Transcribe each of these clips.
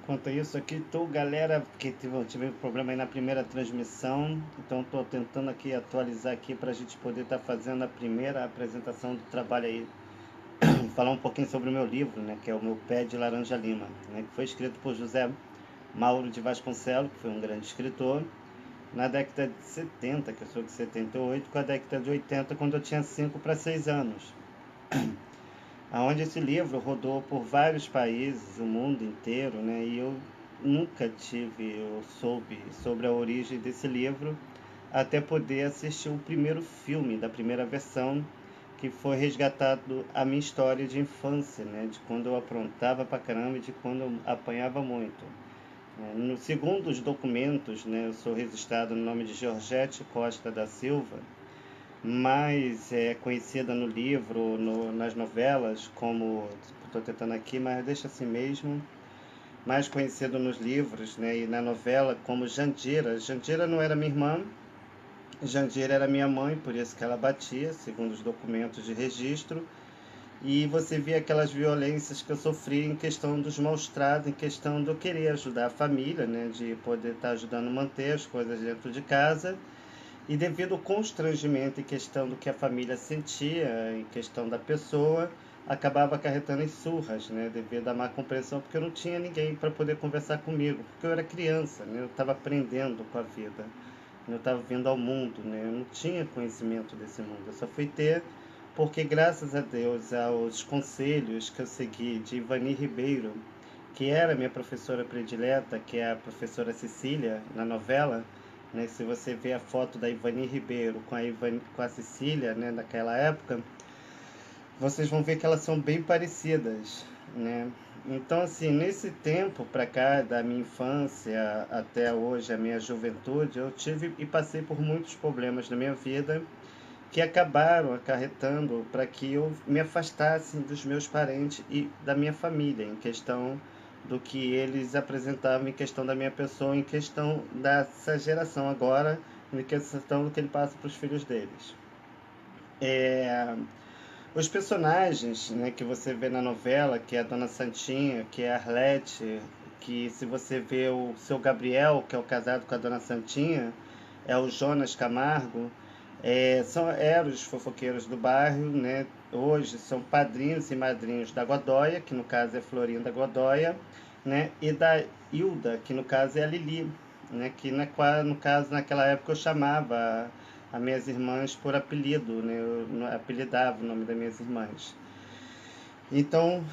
Quanto a isso aqui, tô galera, porque tive um problema aí na primeira transmissão, então estou tentando aqui atualizar aqui para a gente poder estar fazendo a primeira apresentação do trabalho aí, falar um pouquinho sobre o meu livro, né, que é o meu Pé de Laranja Lima, né, que foi escrito por José Mauro de Vasconcelos, que foi um grande escritor, na década de 70, que eu sou de 78, com a década de 80, quando eu tinha 5 para 6 anos. Aonde esse livro rodou por vários países, o mundo inteiro, né? E eu nunca tive ou soube sobre a origem desse livro até poder assistir o primeiro filme da primeira versão, que foi resgatado a minha história de infância, né? De quando eu aprontava pra caramba e de quando eu apanhava muito. No segundo os documentos, né? Eu sou registrado no nome de Georgette Costa da Silva, mais conhecida no livro, nas novelas, como estou tentando aqui, mas deixa assim mesmo, mais conhecido nos livros, né, e na novela como Jandira. Jandira não era minha irmã, Jandira era minha mãe, por isso que ela batia, segundo os documentos de registro. E você via aquelas violências que eu sofri em questão dos maus tratos, em questão de eu querer ajudar a família, né, de poder estar ajudando a manter as coisas dentro de casa, e devido ao constrangimento em questão do que a família sentia, em questão da pessoa, acabava acarretando em surras, né? Devido à má compreensão, porque eu não tinha ninguém para poder conversar comigo, porque eu era criança, né? Eu estava aprendendo com a vida, eu estava vindo ao mundo, né? Eu não tinha conhecimento desse mundo, eu só fui ter porque, graças a Deus, aos conselhos que eu segui de Ivani Ribeiro, que era minha professora predileta, que é a professora Cecília, na novela, né? Se você vê a foto da Ivani Ribeiro com a Cecília, né, naquela época, vocês vão ver que elas são bem parecidas, né? Então, assim, nesse tempo para cá, da minha infância até hoje, a minha juventude, eu tive e passei por muitos problemas na minha vida que acabaram acarretando para que eu me afastasse dos meus parentes e da minha família, em questão do que eles apresentavam, em questão da minha pessoa, em questão dessa geração agora, em questão do que ele passa para os filhos deles. É, os personagens, né, que você vê na novela, que é a Dona Santinha, que é a Arlete, que se você vê o seu Gabriel, que é o casado com a Dona Santinha, é o Jonas Camargo, eram os fofoqueiros do bairro, né? Hoje são padrinhos e madrinhos da Godóia, que no caso é Florinda Godóia, né? E da Hilda, que no caso é a Lili, né? Que no caso naquela época eu chamava as minhas irmãs por apelido, né? Eu apelidava o nome das minhas irmãs. Então,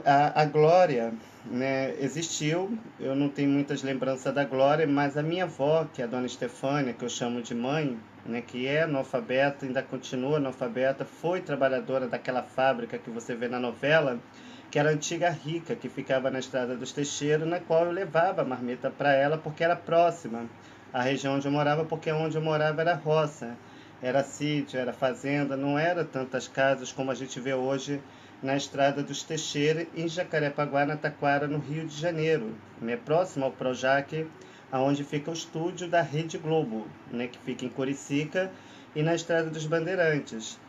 a Glória, né, existiu, eu não tenho muitas lembranças da Glória, mas a minha avó, que é a dona Estefânia, que eu chamo de mãe, né, que é analfabeta, ainda continua analfabeta, foi trabalhadora daquela fábrica que você vê na novela, que era a antiga Rica, que ficava na Estrada dos Teixeiros, na qual eu levava a marmita para ela, porque era próxima à região onde eu morava, porque onde eu morava era roça, era sítio, era fazenda, não era tantas casas como a gente vê hoje na Estrada dos Teixeiras, em Jacarepaguá, na Taquara, no Rio de Janeiro, né, próximo ao Projac, aonde fica o estúdio da Rede Globo, né, que fica em Curicica, e na Estrada dos Bandeirantes.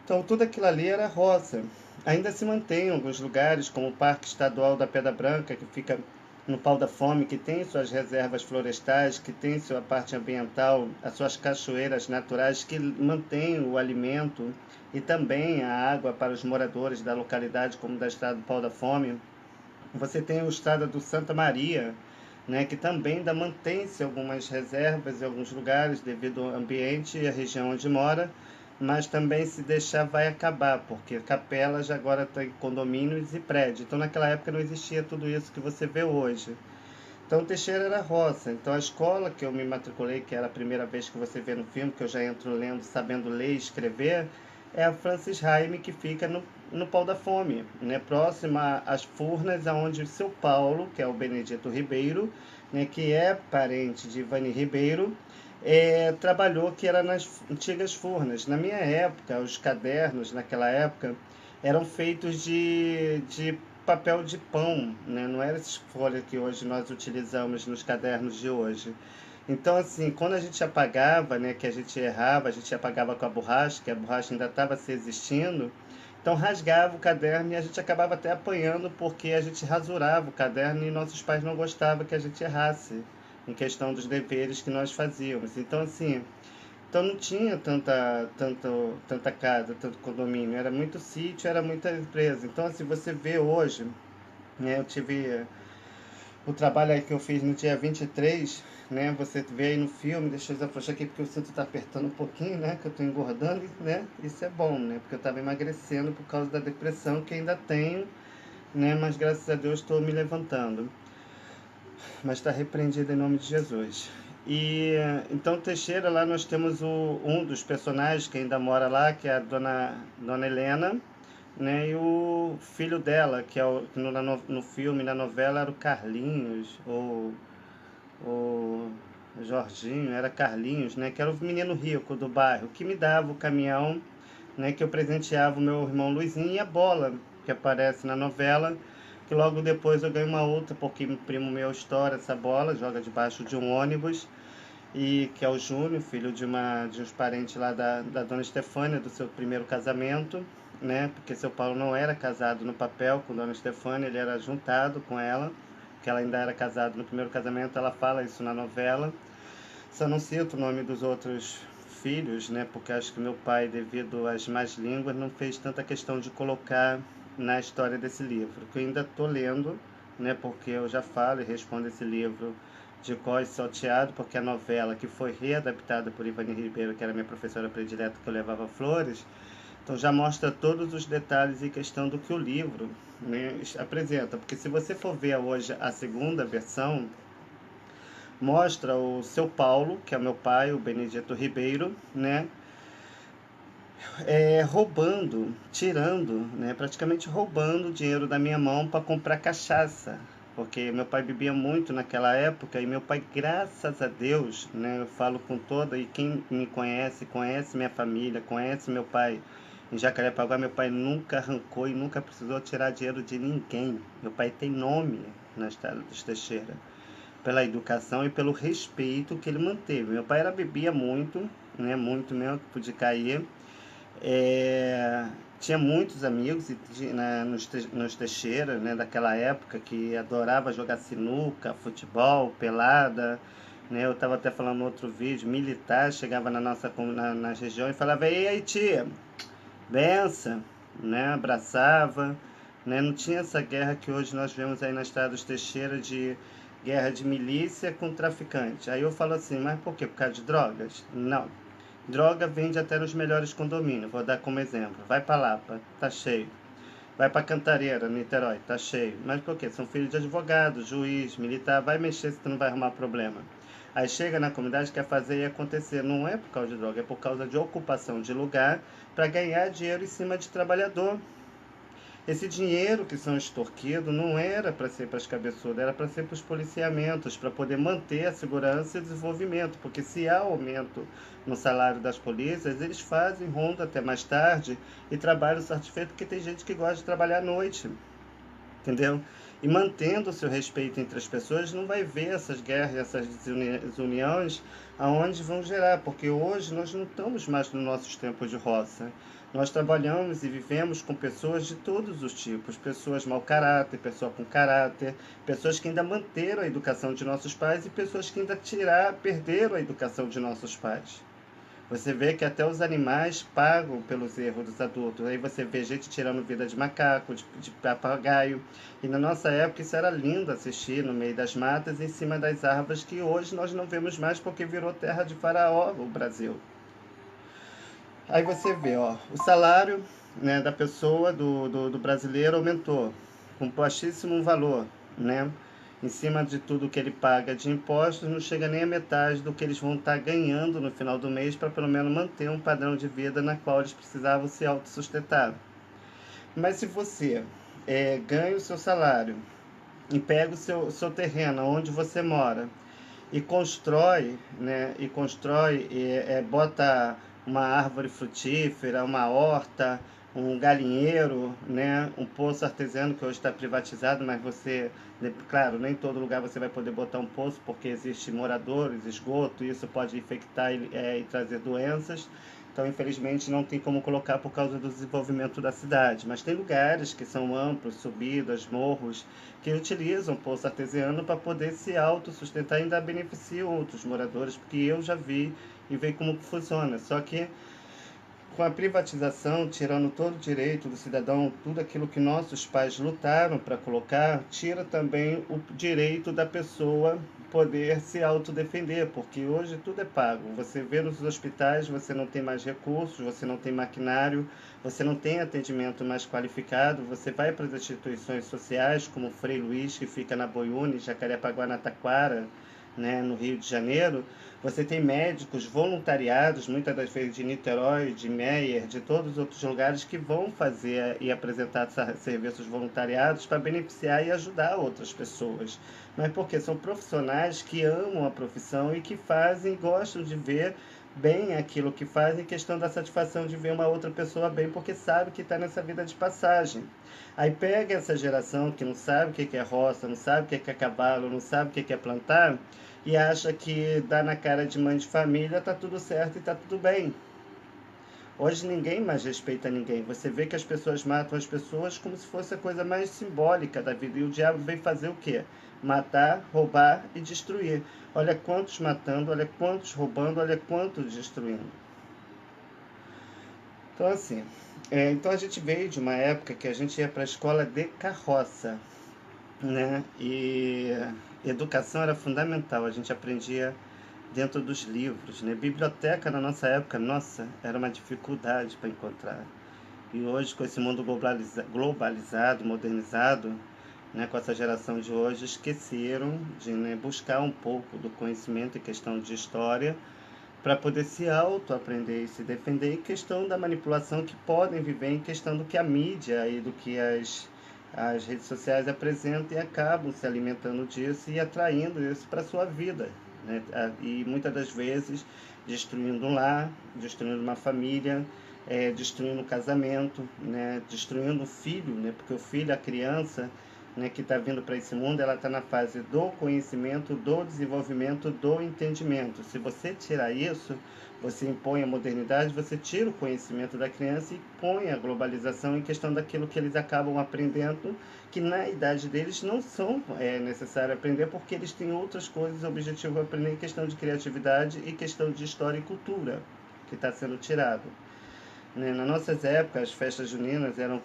Então, tudo aquilo ali era roça. Ainda se mantém em alguns lugares, como o Parque Estadual da Pedra Branca, que fica no Pau da Fome, que tem suas reservas florestais, que tem sua parte ambiental, as suas cachoeiras naturais, que mantêm o alimento e também a água para os moradores da localidade, como da Estrada do Pau da Fome. Você tem o Estado do Santa Maria, né, que também ainda mantém-se algumas reservas em alguns lugares, devido ao ambiente e à região onde mora, mas também se deixar vai acabar, porque capelas agora tem condomínios e prédios. Então naquela época não existia tudo isso que você vê hoje. Então Teixeira era roça. Então a escola que eu me matriculei, que era a primeira vez que você vê no filme, que eu já entro lendo, sabendo ler e escrever, é a Francis Raime, que fica no Pau da Fome, né? Próxima às Furnas, aonde o seu Paulo, que é o Benedito Ribeiro, né, que é parente de Ivani Ribeiro, trabalhou, que era nas antigas Furnas. Na minha época, os cadernos naquela época eram feitos de papel de pão, né? Não era essas folhas que hoje nós utilizamos nos cadernos de hoje. Então, assim, quando a gente apagava, né, que a gente errava, a gente apagava com a borracha, que a borracha ainda estava se existindo, Então rasgava o caderno e a gente acabava até apanhando porque a gente rasurava o caderno e nossos pais não gostavam que a gente errasse em questão dos deveres que nós fazíamos. Então, assim, então não tinha tanta casa, tanto condomínio, era muito sítio, era muita empresa. Então, assim, você vê hoje, né, eu tive o trabalho aí que eu fiz no dia 23, né, você vê aí no filme, deixa eu afrouxar aqui porque o cinto tá apertando um pouquinho, né, que eu tô engordando, né, isso é bom, né, porque eu tava emagrecendo por causa da depressão que ainda tenho, né, mas graças a Deus estou me levantando, mas está repreendido em nome de Jesus. E então Teixeira, lá nós temos um dos personagens que ainda mora lá, que é a dona Helena, né, e o filho dela, que é que no filme, na novela, era o Carlinhos, ou o Jorginho, era Carlinhos, né, que era o menino rico do bairro, que me dava o caminhão, né, que eu presenteava o meu irmão Luizinho, e a bola que aparece na novela, que logo depois eu ganho uma outra, porque um primo meu estoura essa bola, joga debaixo de um ônibus, e que é o Júnior, filho de uns parentes lá da dona Estefânia, do seu primeiro casamento, né, porque seu Paulo não era casado no papel com dona Estefânia, ele era juntado com ela, que ela ainda era casada no primeiro casamento, ela fala isso na novela. Só não cito o nome dos outros filhos, né, porque acho que meu pai, devido às más línguas, não fez tanta questão de colocar na história desse livro, que eu ainda estou lendo, né, porque eu já falo e respondo esse livro de cor e salteado, porque a novela que foi readaptada por Ivani Ribeiro, que era minha professora predileta, que eu levava flores, então já mostra todos os detalhes e questão do que o livro, né, apresenta, porque se você for ver hoje a segunda versão, mostra o seu Paulo, que é meu pai, o Benedito Ribeiro, né, roubando, tirando, né, praticamente roubando o dinheiro da minha mão para comprar cachaça, porque meu pai bebia muito naquela época e meu pai, graças a Deus, né, eu falo com toda, e quem me conhece, conhece minha família, conhece meu pai em Jacarepaguá, meu pai nunca arrancou e nunca precisou tirar dinheiro de ninguém. Meu pai tem nome na estrada dos Teixeira, pela educação e pelo respeito que ele manteve. Meu pai bebia muito, né, muito mesmo, que podia cair. Tinha muitos amigos nos Teixeira, né, daquela época, que adorava jogar sinuca, futebol, pelada, né. Eu estava até falando no outro vídeo, militar chegava na região e falava: "Ei, aí, tia, benção", né, abraçava, né, não tinha essa guerra que hoje nós vemos aí na estrada dos Teixeira, de guerra de milícia com traficante. Aí eu falo assim, mas por quê? Por causa de drogas? Não. Droga vende até nos melhores condomínios, vou dar como exemplo. Vai para Lapa, tá cheio. Vai para Cantareira, Niterói, tá cheio. Mas por quê? São filhos de advogado, juiz, militar, vai mexer se tu não vai arrumar problema. Aí chega na comunidade, quer fazer e acontecer. Não é por causa de droga, é por causa de ocupação de lugar para ganhar dinheiro em cima de trabalhador. Esse dinheiro que são extorquidos não era para ser para as cabeçudas, era para ser para os policiamentos, para poder manter a segurança e o desenvolvimento. Porque se há aumento no salário das polícias, eles fazem ronda até mais tarde e trabalham satisfeito, porque tem gente que gosta de trabalhar à noite, entendeu? E mantendo o seu respeito entre as pessoas, não vai ver essas guerras, essas desuniões, aonde vão gerar, porque hoje nós não estamos mais nos nossos tempos de roça. Nós trabalhamos e vivemos com pessoas de todos os tipos, pessoas mau caráter, pessoas com caráter, pessoas que ainda manteram a educação de nossos pais e pessoas que ainda perderam a educação de nossos pais. Você vê que até os animais pagam pelos erros dos adultos. Aí você vê gente tirando vida de macaco, de papagaio. E na nossa época isso era lindo assistir no meio das matas, em cima das árvores, que hoje nós não vemos mais porque virou terra de faraó o Brasil. Aí você vê, ó, o salário, né, da pessoa, do brasileiro aumentou com baixíssimo valor, né? Em cima de tudo que ele paga de impostos, não chega nem a metade do que eles vão estar ganhando no final do mês para pelo menos manter um padrão de vida na qual eles precisavam se autossustentar. Mas se você ganha o seu salário e pega o seu terreno onde você mora e constrói, né, bota uma árvore frutífera, uma horta, um galinheiro, né, um poço artesiano que hoje está privatizado, mas você, claro, nem em todo lugar você vai poder botar um poço porque existe moradores, esgoto, e isso pode infectar e trazer doenças. Então, infelizmente, não tem como colocar por causa do desenvolvimento da cidade. Mas tem lugares que são amplos, subidas, morros, que utilizam poço artesiano para poder se autossustentar e ainda beneficiam outros moradores, porque eu já vi e vi como funciona. Só que com a privatização, tirando todo o direito do cidadão, tudo aquilo que nossos pais lutaram para colocar, tira também o direito da pessoa poder se autodefender, porque hoje tudo é pago. Você vê nos hospitais, você não tem mais recursos, você não tem maquinário, você não tem atendimento mais qualificado, você vai para as instituições sociais, como o Frei Luiz, que fica na Boiúne, Jacarepaguá, na Taquara, né, no Rio de Janeiro. Você tem médicos voluntariados, muitas das vezes de Niterói, de Meier, de todos os outros lugares, que vão fazer e apresentar serviços voluntariados para beneficiar e ajudar outras pessoas. Mas porque são profissionais que amam a profissão e que fazem e gostam de ver bem aquilo que fazem, questão da satisfação de ver uma outra pessoa bem, porque sabe que está nessa vida de passagem. Aí pega essa geração que não sabe o que é roça, não sabe o que é cavalo, não sabe o que é plantar, e acha que dá na cara de mãe de família, tá tudo certo e tá tudo bem. Hoje ninguém mais respeita ninguém. Você vê que as pessoas matam as pessoas como se fosse a coisa mais simbólica da vida. E o diabo vem fazer o quê? Matar, roubar e destruir. Olha quantos matando, olha quantos roubando, olha quantos destruindo. Então assim, então a gente veio de uma época que a gente ia para a escola de carroça, né? E educação era fundamental, a gente aprendia dentro dos livros, né? Biblioteca na nossa época, nossa, era uma dificuldade para encontrar. E hoje, com esse mundo globalizado, modernizado, né, com essa geração de hoje, esqueceram de, né, buscar um pouco do conhecimento em questão de história para poder se auto-aprender e se defender em questão da manipulação que podem viver em questão do que a mídia e do que as redes sociais apresentam e acabam se alimentando disso e atraindo isso para a sua vida, né? E muitas das vezes destruindo um lar, destruindo uma família, destruindo um casamento, né? Destruindo o filho, né? Porque o filho, a criança, né, que está vindo para esse mundo, ela está na fase do conhecimento, do desenvolvimento, do entendimento. Se você tirar isso, você impõe a modernidade, você tira o conhecimento da criança e põe a globalização em questão daquilo que eles acabam aprendendo, que na idade deles não são necessário aprender, porque eles têm outras coisas, o objetivo é aprender em questão de criatividade e questão de história e cultura, que está sendo tirado. Nas nossas épocas, as festas juninas eram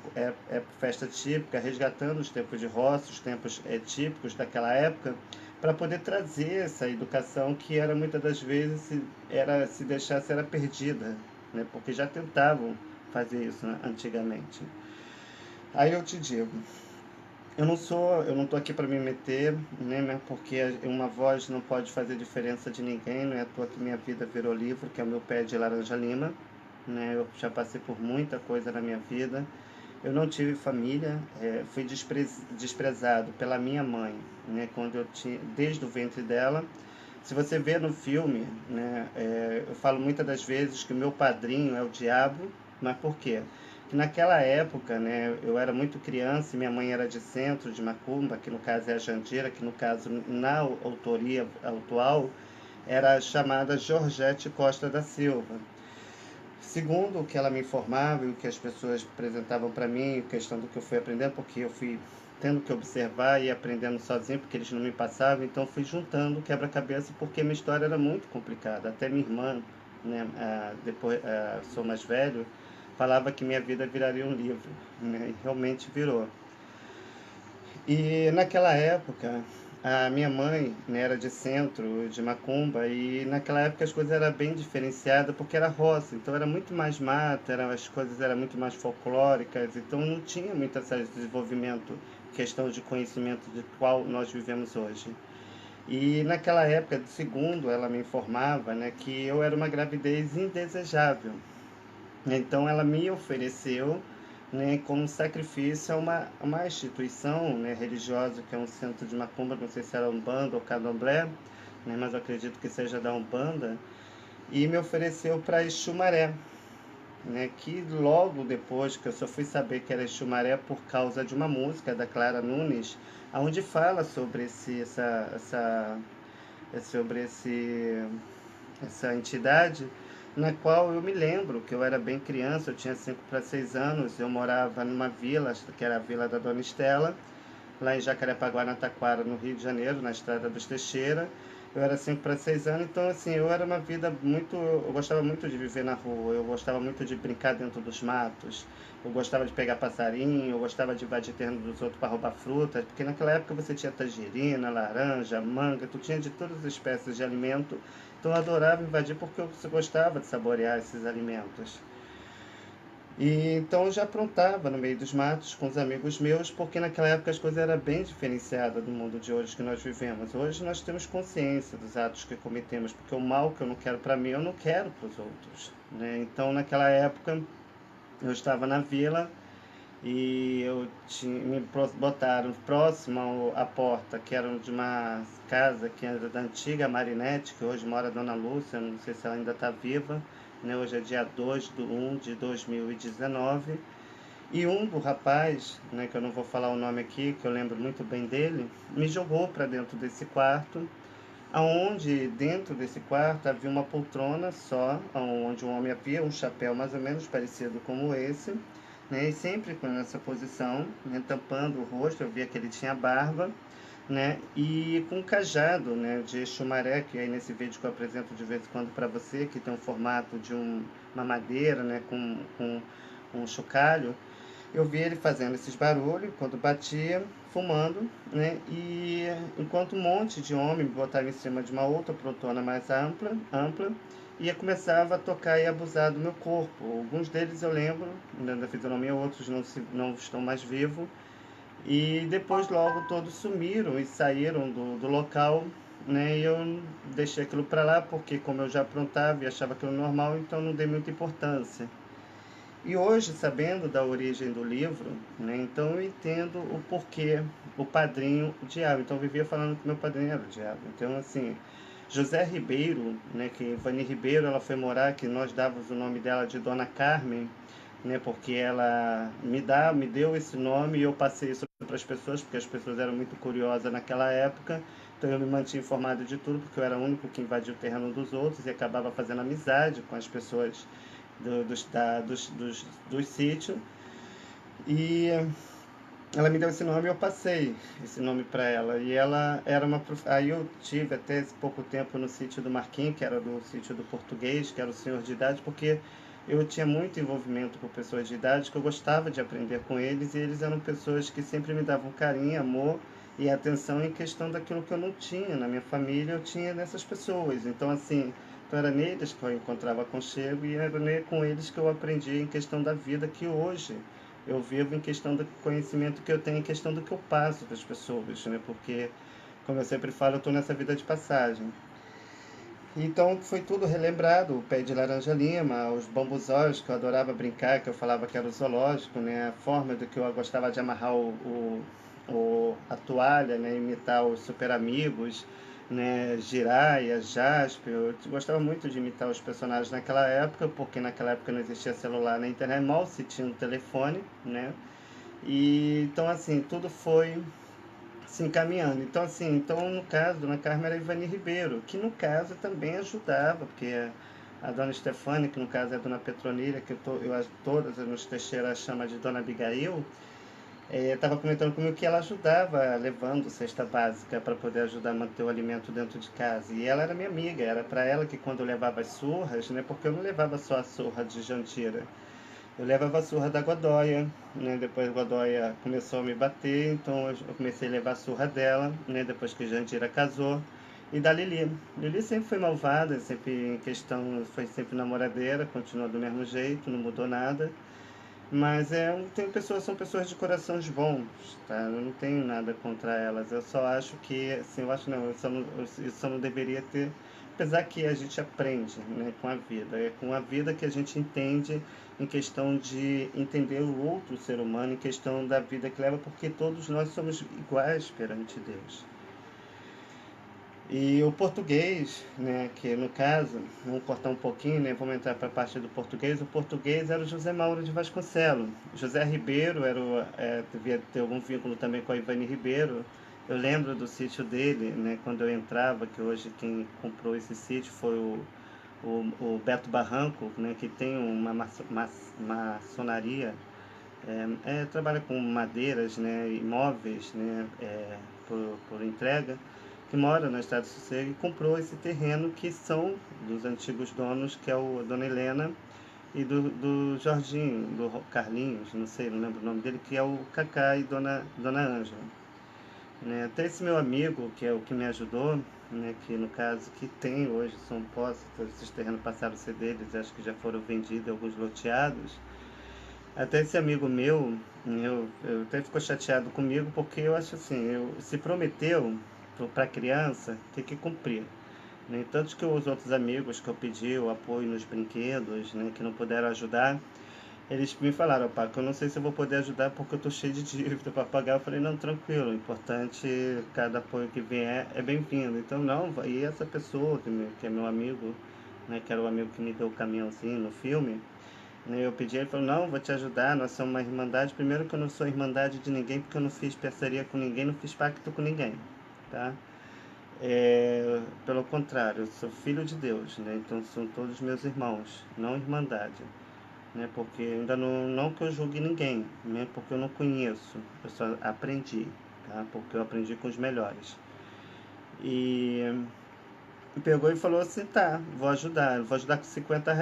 festa típica, resgatando os tempos de roça, os tempos típicos daquela época, para poder trazer essa educação que era muitas das vezes, se deixasse, era perdida, né? Porque já tentavam fazer isso, né, antigamente. Aí eu te digo, eu não estou aqui para me meter, né, porque uma voz não pode fazer diferença de ninguém, não é à toa que minha vida virou livro, que é o meu pé de laranja lima, né? Eu já passei por muita coisa na minha vida. Eu não tive família, fui desprezado pela minha mãe, né? Quando eu tinha, desde o ventre dela. Se você vê no filme, né, eu falo muitas das vezes que o meu padrinho é o diabo, mas por quê? Que naquela época, né, eu era muito criança e minha mãe era de Centro, de Macumba, que no caso é a Jandira, que no caso, na autoria atual, era chamada Georgette Costa da Silva. Segundo o que ela me informava e o que as pessoas apresentavam para mim, questão do que eu fui aprendendo, porque eu fui tendo que observar e aprendendo sozinho, porque eles não me passavam, então fui juntando quebra-cabeça, porque minha história era muito complicada. Até minha irmã, né, depois sou mais velho, falava que minha vida viraria um livro, né, e realmente virou. E naquela época, a minha mãe, né, era de Centro, de Macumba, e naquela época as coisas eram bem diferenciadas, porque era roça, então era muito mais mata, as coisas eram muito mais folclóricas, então não tinha muito esse desenvolvimento, questão de conhecimento de qual nós vivemos hoje. E naquela época, segundo ela me informava, né, que eu era uma gravidez indesejável. Então ela me ofereceu, né, como sacrifício a uma instituição, né, religiosa, que é um centro de macumba, não sei se era Umbanda ou Candomblé, né, mas eu acredito que seja da Umbanda, e me ofereceu para Exumaré. né, que logo depois que eu só fui saber que era Exu Maré por causa de uma música da Clara Nunes, onde fala sobre sobre essa entidade, na qual eu me lembro que eu era bem criança, eu tinha 5 para 6 anos, eu morava numa vila, que era a Vila da Dona Estela, lá em Jacarepaguá, na Taquara, no Rio de Janeiro, na Estrada dos Teixeira. Eu era 5 para 6 anos, então assim, eu era uma vida muito. Eu gostava muito de viver na rua, eu gostava muito de brincar dentro dos matos, eu gostava de pegar passarinho, eu gostava de invadir terreno dos outros para roubar frutas, porque naquela época você tinha tangerina, laranja, manga, tu tinha de todas as espécies de alimento, então eu adorava invadir porque eu gostava de saborear esses alimentos. E então eu já aprontava no meio dos matos com os amigos meus, porque naquela época as coisas eram bem diferenciadas do mundo de hoje que nós vivemos. Hoje nós temos consciência dos atos que cometemos, porque o mal que eu não quero para mim, eu não quero para os outros, né? Então naquela época eu estava na vila e me botaram próximo à porta, que era de uma casa que era da antiga Marinette, que hoje mora a Dona Lúcia, não sei se ela ainda está viva, né? Hoje é dia 2/1 de 2019. E do rapaz, né, que eu não vou falar o nome aqui, que eu lembro muito bem dele, me jogou para dentro desse quarto, aonde dentro desse quarto havia uma poltrona só, onde um homem havia um chapéu mais ou menos parecido como esse, né, e sempre com essa posição, né, tampando o rosto, eu via que ele tinha barba, né, e com um cajado, né, de chumaré, que aí nesse vídeo que eu apresento de vez em quando para você, que tem um formato de uma madeira, né, com um chocalho. Eu vi ele fazendo esses barulhos quando batia, fumando, né? E enquanto um monte de homem me botava em cima de uma outra prontona mais ampla, e começava a tocar e abusar do meu corpo. Alguns deles eu lembro, né, da fisionomia, outros não estão mais vivos. E depois logo todos sumiram e saíram do local, né? E eu deixei aquilo para lá porque como eu já aprontava e achava aquilo normal, então não dei muita importância. E hoje, sabendo da origem do livro, né, então eu entendo o porquê, o padrinho, o diabo. Então eu vivia falando que meu padrinho era o diabo. Então, assim, José Ribeiro, né, que Vani Ribeiro, ela foi morar, que nós dávamos o nome dela de Dona Carmen, né, porque ela me deu esse nome e eu passei isso para as pessoas, porque as pessoas eram muito curiosas naquela época. Então eu me mantinha informado de tudo, porque eu era o único que invadia o terreno dos outros e acabava fazendo amizade com as pessoas dos sítios. E ela me deu esse nome e eu passei esse nome para ela. E ela era uma. Aí eu tive até esse pouco tempo no sítio do Marquinhos, que era do sítio do português, que era o senhor de idade, porque eu tinha muito envolvimento com pessoas de idade, que eu gostava de aprender com eles, e eles eram pessoas que sempre me davam carinho, amor e atenção em questão daquilo que eu não tinha na minha família, eu tinha nessas pessoas. Então, assim, então era neles que eu encontrava aconchego e era com eles que eu aprendi em questão da vida que hoje eu vivo em questão do conhecimento que eu tenho, em questão do que eu passo para as pessoas, né? Porque, como eu sempre falo, eu estou nessa vida de passagem. Então foi tudo relembrado, o pé de laranja lima, os bambuzóis que eu adorava brincar, que eu falava que era o zoológico, né? A forma do que eu gostava de amarrar a toalha, né? Imitar os super amigos, né? Jiraya, Jasper, eu gostava muito de imitar os personagens naquela época, porque naquela época não existia celular na internet, mal se tinha um telefone, né? E então assim, tudo foi se encaminhando. Então, assim, então no caso, Dona Carmen era Ivani Ribeiro, que no caso também ajudava, porque a Dona Estefânia, que no caso é a Dona Petronila, que todas nos Teixeira chama de Dona Abigail, estava comentando comigo que ela ajudava levando cesta básica para poder ajudar a manter o alimento dentro de casa. E ela era minha amiga, era para ela que quando eu levava as surras, né, porque eu não levava só a surra de Jandira, eu levava a surra da Godóia, né? Depois a Godóia começou a me bater, então eu comecei a levar a surra dela, né? Depois que Jandira casou. E da Lili. Lili sempre foi malvada, sempre em questão, foi sempre namoradeira, continua do mesmo jeito, não mudou nada. Mas são pessoas de corações bons, tá? Eu não tenho nada contra elas. Eu só acho que, assim, eu acho não, eu só não deveria ter. Apesar que a gente aprende, né, com a vida. É com a vida que a gente entende em questão de entender o outro ser humano, em questão da vida que leva, porque todos nós somos iguais perante Deus. E o português, né, que no caso, vamos cortar um pouquinho, né, vamos entrar para a parte do português. O português era o José Mauro de Vasconcelos. José Ribeiro devia ter algum vínculo também com a Ivani Ribeiro. Eu lembro do sítio dele, né, quando eu entrava, que hoje quem comprou esse sítio foi o Beto Barranco, né, que tem uma maçonaria, trabalha com madeiras, né, imóveis, né, por entrega, que mora no estado de Sossego e comprou esse terreno que são dos antigos donos, que é o Dona Helena e do Jorginho, do Carlinhos, não sei, não lembro o nome dele, que é o Cacá e Dona Ângela. Né? Até esse meu amigo, que é o que me ajudou, né, que no caso que tem hoje, são postos, esses terrenos passaram a ser deles, acho que já foram vendidos, alguns loteados. Até esse amigo meu, eu até ficou chateado comigo, porque eu acho assim, se prometeu para a criança, tem que cumprir. Né? Tanto que os outros amigos que eu pedi o apoio nos brinquedos, né, que não puderam ajudar, eles me falaram, pá, que eu não sei se eu vou poder ajudar porque eu tô cheio de dívida para pagar. Eu falei, não, tranquilo, o importante, cada apoio que vier é bem-vindo. Então, não, e essa pessoa que é meu amigo, né, que era o amigo que me deu o caminhãozinho no filme, né, eu pedi, ele falou, não, vou te ajudar, nós somos uma irmandade. Primeiro que eu não sou irmandade de ninguém, porque eu não fiz parceria com ninguém, não fiz pacto com ninguém, tá? Pelo contrário, eu sou filho de Deus, né? Então são todos meus irmãos, não irmandade, né? Porque ainda não que eu julgue ninguém, né? Porque eu não conheço, eu só aprendi, tá? Porque eu aprendi com os melhores. E pegou e falou assim, tá, vou ajudar com R$ 50.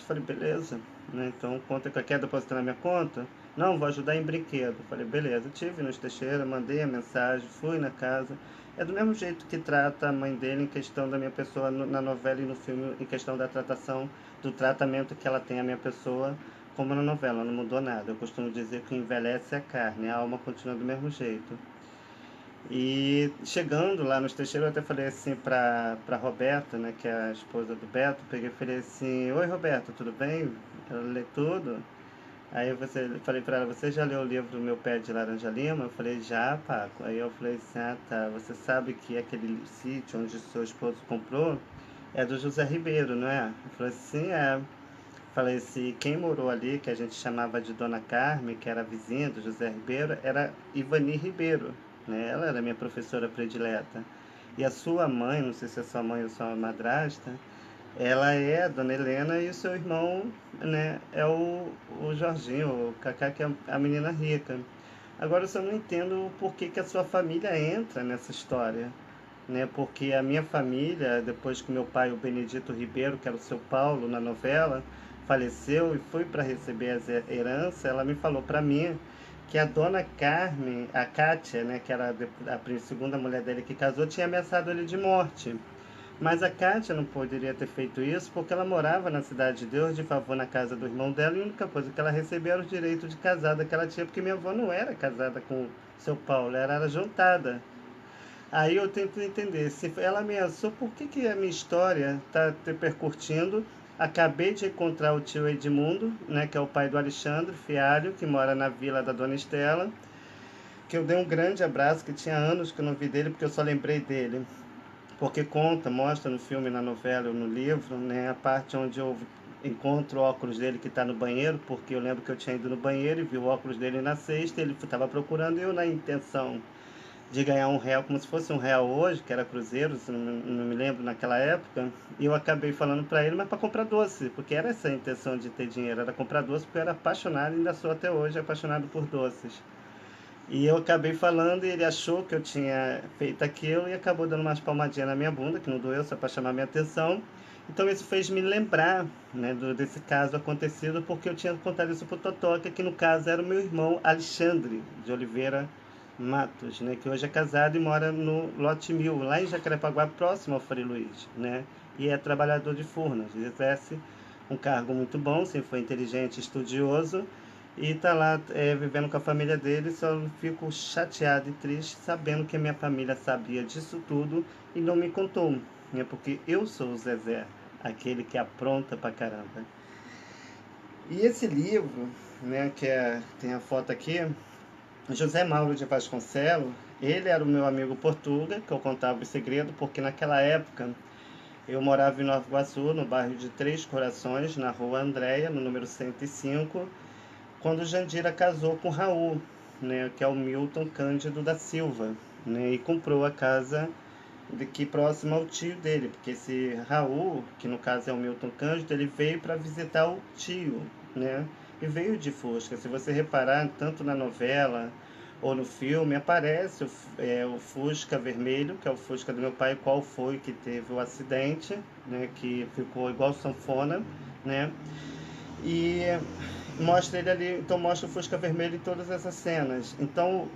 Falei, beleza, né? Então conta que quer depositar na minha conta? Não, vou ajudar em brinquedo. Falei, beleza, tive nos Teixeira, mandei a mensagem, fui na casa. É do mesmo jeito que trata a mãe dele em questão da minha pessoa na novela e no filme, em questão da tratação, do tratamento que ela tem a minha pessoa, como na novela, não mudou nada. Eu costumo dizer que envelhece a carne, a alma continua do mesmo jeito. E chegando lá nos Teixeira, eu até falei assim pra Roberta, né, que é a esposa do Beto, peguei e falei assim, oi Roberta, tudo bem? Ela lê tudo. Falei pra ela, você já leu o livro Meu Pé de Laranja Lima? Eu falei, já, Paco. Aí eu falei assim, ah tá, você sabe que aquele sítio onde seu esposo comprou é do José Ribeiro, não é? Eu falei assim, é. Falei assim, quem morou ali, que a gente chamava de Dona Carmen, que era vizinha do José Ribeiro, era Ivani Ribeiro, né? Ela era minha professora predileta. E a sua mãe, não sei se é sua mãe ou sua madrasta, ela é a Dona Helena e o seu irmão, né, é o Jorginho, o Cacá, que é a menina rica. Agora eu só não entendo por que a sua família entra nessa história, né? Porque a minha família, depois que meu pai, o Benedito Ribeiro, que era o seu Paulo na novela, faleceu e fui para receber as heranças, ela me falou para mim que a dona Carmen, a Kátia, né, que era a segunda mulher dele que casou, tinha ameaçado ele de morte. Mas a Kátia não poderia ter feito isso porque ela morava na Cidade de Deus, de favor na casa do irmão dela, e a única coisa que ela recebia era o direito de casada que ela tinha, porque minha avó não era casada com seu Paulo, ela era juntada. Aí eu tento entender, se ela ameaçou, por que a minha história está repercutindo? Acabei de encontrar o tio Edmundo, né, que é o pai do Alexandre Fialho, que mora na vila da Dona Estela, que eu dei um grande abraço, que tinha anos que eu não vi dele, porque eu só lembrei dele. Porque mostra no filme, na novela ou no livro, né, a parte onde eu encontro o óculos dele que está no banheiro, porque eu lembro que eu tinha ido no banheiro e vi o óculos dele na cesta, ele estava procurando e eu na intenção de ganhar R$ 1, como se fosse R$ 1 hoje, que era cruzeiro, se não me lembro naquela época, e eu acabei falando para ele, mas para comprar doce, porque era essa a intenção de ter dinheiro, era comprar doce, porque eu era apaixonado, e ainda sou até hoje apaixonado por doces. E eu acabei falando e ele achou que eu tinha feito aquilo e acabou dando umas palmadinhas na minha bunda, que não doeu, só para chamar minha atenção. Então isso fez me lembrar, né, desse caso acontecido, porque eu tinha contado isso pro Totoca, que no caso era o meu irmão Alexandre de Oliveira Matos, né, que hoje é casado e mora no Lote 1000, lá em Jacarepaguá, próximo ao Frei Luiz, né, e é trabalhador de Furnas, exerce um cargo muito bom, sempre foi inteligente, estudioso, e tá lá vivendo com a família dele. Só fico chateado e triste sabendo que a minha família sabia disso tudo e não me contou, né, porque eu sou o Zezé, aquele que apronta pra caramba. E esse livro, né, tem a foto aqui, José Mauro de Vasconcelos, Ele era o meu amigo Portuga, que eu contava o segredo, porque naquela época eu morava em Nova Iguaçu, no bairro de Três Corações, na rua Andréia, no número 105, quando Jandira casou com Raul, né, que é o Milton Cândido da Silva, né, e comprou a casa daqui próximo ao tio dele, porque esse Raul, que no caso é o Milton Cândido, ele veio para visitar o tio, né? E veio de Fusca. Se você reparar, tanto na novela ou no filme, aparece o Fusca vermelho, que é o Fusca do meu pai, qual foi que teve o acidente, né? Que ficou igual sanfona, né? E mostra ele ali, então mostra o Fusca vermelho em todas essas cenas. Então,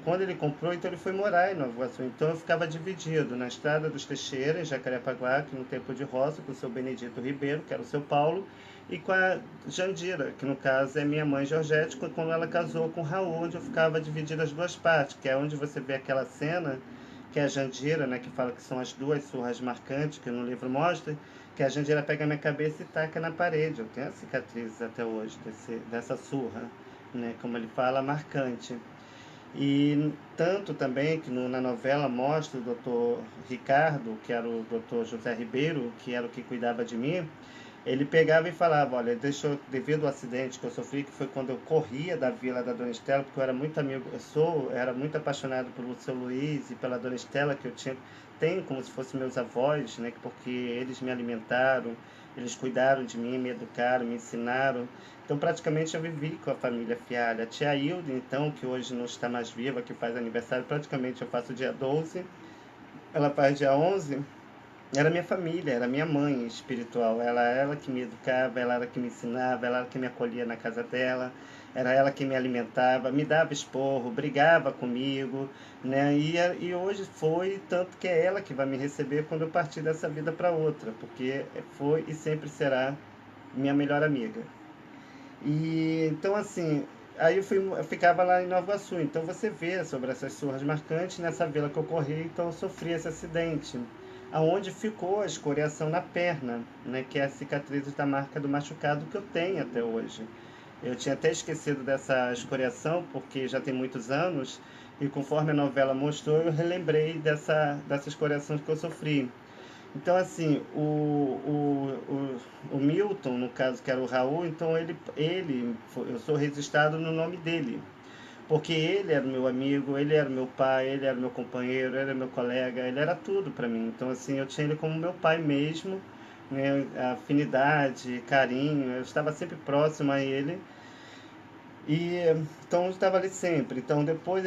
quando ele comprou, então ele foi morar em Nova Iguaçu. Então eu ficava dividido na Estrada dos Teixeira, em Jacarepaguá, que no tempo de roça, com o seu Benedito Ribeiro, que era o seu Paulo, e com a Jandira, que no caso é minha mãe Georgette, quando ela casou com o Raul, onde eu ficava dividido as duas partes, que é onde você vê aquela cena, que é a Jandira, né, que fala que são as duas surras marcantes, que no livro mostra, que a Jandira pega a minha cabeça e taca na parede. Eu tenho as cicatrizes até hoje dessa surra, né, como ele fala, marcante. E tanto também que na novela mostra o doutor Ricardo, que era o doutor José Ribeiro, que era o que cuidava de mim, ele pegava e falava, olha, deixou, devido ao acidente que eu sofri, que foi quando eu corria da vila da Dona Estela, porque eu era muito amigo, era muito apaixonado pelo seu Luiz e pela Dona Estela, que tenho como se fossem meus avós, né, porque eles me alimentaram, eles cuidaram de mim, me educaram, me ensinaram. Então, praticamente, eu vivi com a família Fialho. A tia Hilda, então, que hoje não está mais viva, que faz aniversário, praticamente eu faço dia 12, ela faz dia 11, era minha família, era minha mãe espiritual. Ela que me educava, ela era que me ensinava, ela era que me acolhia na casa dela, era ela que me alimentava, me dava esporro, brigava comigo, né? E hoje foi tanto que é ela que vai me receber quando eu partir dessa vida para outra, porque foi e sempre será minha melhor amiga. E então assim, aí eu ficava lá em Nova Iguaçu. Então você vê sobre essas surras marcantes nessa vila que eu corri, então eu sofri esse acidente, aonde ficou a escoriação na perna, né, que é a cicatriz da marca do machucado que eu tenho até hoje. Eu tinha até esquecido dessa escoriação porque já tem muitos anos e conforme a novela mostrou, eu relembrei dessa escoriação que eu sofri. Então, assim, o Milton, no caso que era o Raul, então eu sou registrado no nome dele. Porque ele era meu amigo, ele era meu pai, ele era meu companheiro, ele era meu colega, ele era tudo para mim. Então, assim, eu tinha ele como meu pai mesmo, né? Afinidade, carinho, eu estava sempre próximo a ele. E então eu estava ali sempre. Então depois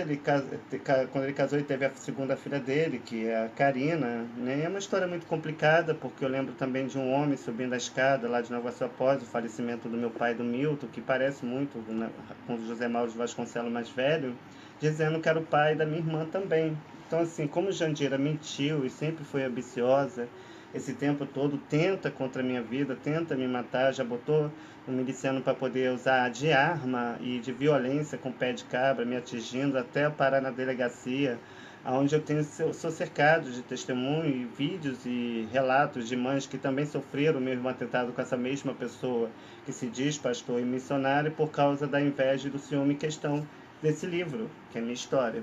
quando ele casou, ele teve a segunda filha dele, que é a Karina, né? É uma história muito complicada, porque eu lembro também de um homem subindo a escada lá de Nova Iguaçu após o falecimento do meu pai, do Milton, que parece muito, né, com o José Mauro de Vasconcelos mais velho, dizendo que era o pai da minha irmã também. Então assim, como Jandira mentiu e sempre foi ambiciosa, esse tempo todo tenta contra a minha vida, tenta me matar, já botou um miliciano para poder usar de arma e de violência com pé de cabra, me atingindo até eu parar na delegacia, onde sou cercado de testemunhos, e vídeos e relatos de mães que também sofreram o mesmo atentado com essa mesma pessoa, que se diz pastor e missionário, por causa da inveja e do ciúme, questão desse livro, que é minha história.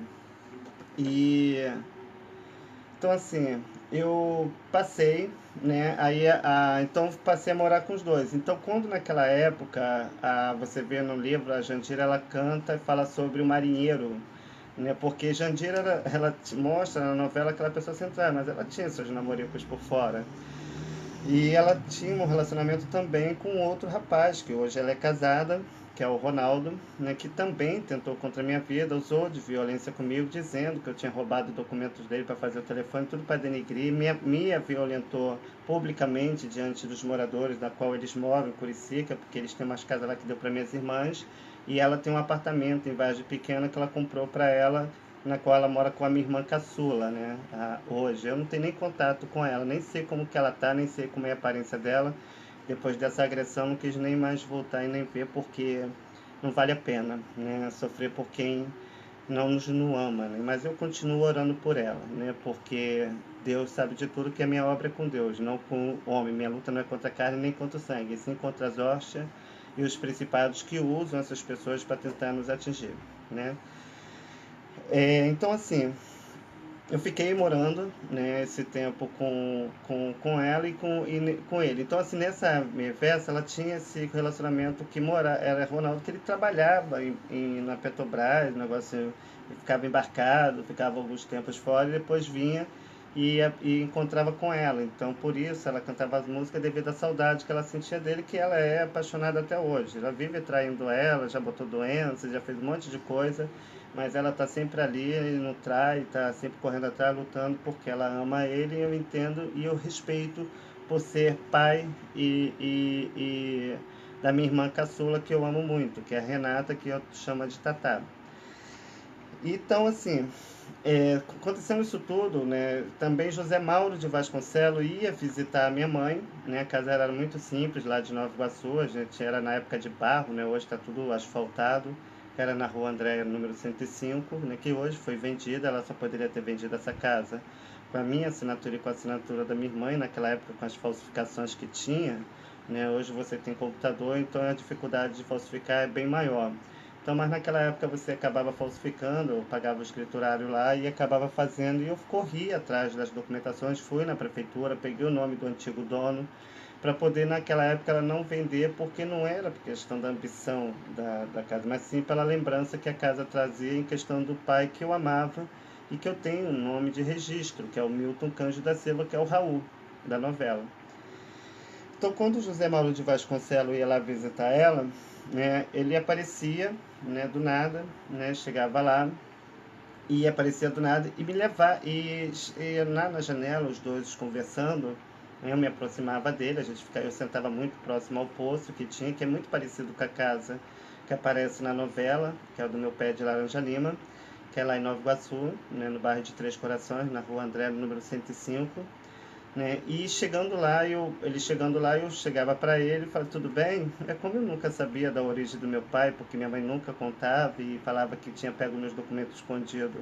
E então assim, eu passei, né? Então passei a morar com os dois. Então quando naquela época, você vê no livro, a Jandira ela canta e fala sobre o marinheiro, né? Porque Jandira ela mostra na novela aquela pessoa central, mas ela tinha seus namoricos por fora. E ela tinha um relacionamento também com outro rapaz, que hoje ela é casada, que é o Ronaldo, né, que também tentou contra a minha vida, usou de violência comigo, dizendo que eu tinha roubado documentos dele para fazer o telefone, tudo para denegrir, me violentou publicamente diante dos moradores da qual eles moram, em Curicica, porque eles têm umas casas lá que deu para minhas irmãs, e ela tem um apartamento em Vargem Pequena que ela comprou para ela, na qual ela mora com a minha irmã caçula, né? Hoje. Eu não tenho nem contato com ela, nem sei como que ela tá, nem sei como é a aparência dela. Depois dessa agressão, não quis nem mais voltar e nem ver, porque não vale a pena, né? Sofrer por quem não ama, né? Mas eu continuo orando por ela, né? Porque Deus sabe de tudo, que a minha obra é com Deus, não com o homem. Minha luta não é contra a carne nem contra o sangue, sim contra as hostes e os principados que usam essas pessoas para tentar nos atingir, né? Então, assim, eu fiquei morando, né, esse tempo com ela com ele. Então, assim, nessa minha festa, ela tinha esse relacionamento que era Ronaldo, que ele trabalhava na Petrobras, negócio, ele ficava embarcado, ficava alguns tempos fora e depois vinha e encontrava com ela. Então, por isso, ela cantava as músicas devido à saudade que ela sentia dele, que ela é apaixonada até hoje. Ela vive traindo ela, já botou doença, já fez um monte de coisa, mas ela tá sempre ali, ele não trai, tá sempre correndo atrás, lutando, porque ela ama ele, e eu entendo e eu respeito por ser pai da minha irmã caçula, que eu amo muito, que é a Renata, que eu chamo de Tatá. Então, assim, acontecendo isso tudo, né, também José Mauro de Vasconcelos ia visitar a minha mãe, né, a casa era muito simples, lá de Nova Iguaçu, a gente era na época de barro, né, hoje está tudo asfaltado, era na rua Andréia, número 105, né, que hoje foi vendida, ela só poderia ter vendido essa casa com a minha assinatura e com a assinatura da minha irmã, e naquela época com as falsificações que tinha, né, hoje você tem computador, então a dificuldade de falsificar é bem maior. Então, mas naquela época você acabava falsificando, eu pagava o escriturário lá e acabava fazendo, e eu corri atrás das documentações, fui na prefeitura, peguei o nome do antigo dono, para poder naquela época ela não vender, porque não era por questão da ambição da casa, mas sim pela lembrança que a casa trazia em questão do pai que eu amava e que eu tenho um nome de registro, que é o Milton Cândido da Silva, que é o Raul, da novela. Então, quando o José Mauro de Vasconcelos ia lá visitar ela, né, ele aparecia, né, do nada, né, chegava lá e aparecia do nada e me levava, e lá na janela, os dois conversando, eu me aproximava dele, eu sentava muito próximo ao poço que tinha, que é muito parecido com a casa que aparece na novela, que é o do meu pé de Laranja Lima, que é lá em Nova Iguaçu, né, no bairro de Três Corações, na rua André, número 105, né? E ele chegando lá, eu chegava para ele e falava, tudo bem? É como eu nunca sabia da origem do meu pai, porque minha mãe nunca contava e falava que tinha pego meus documentos escondidos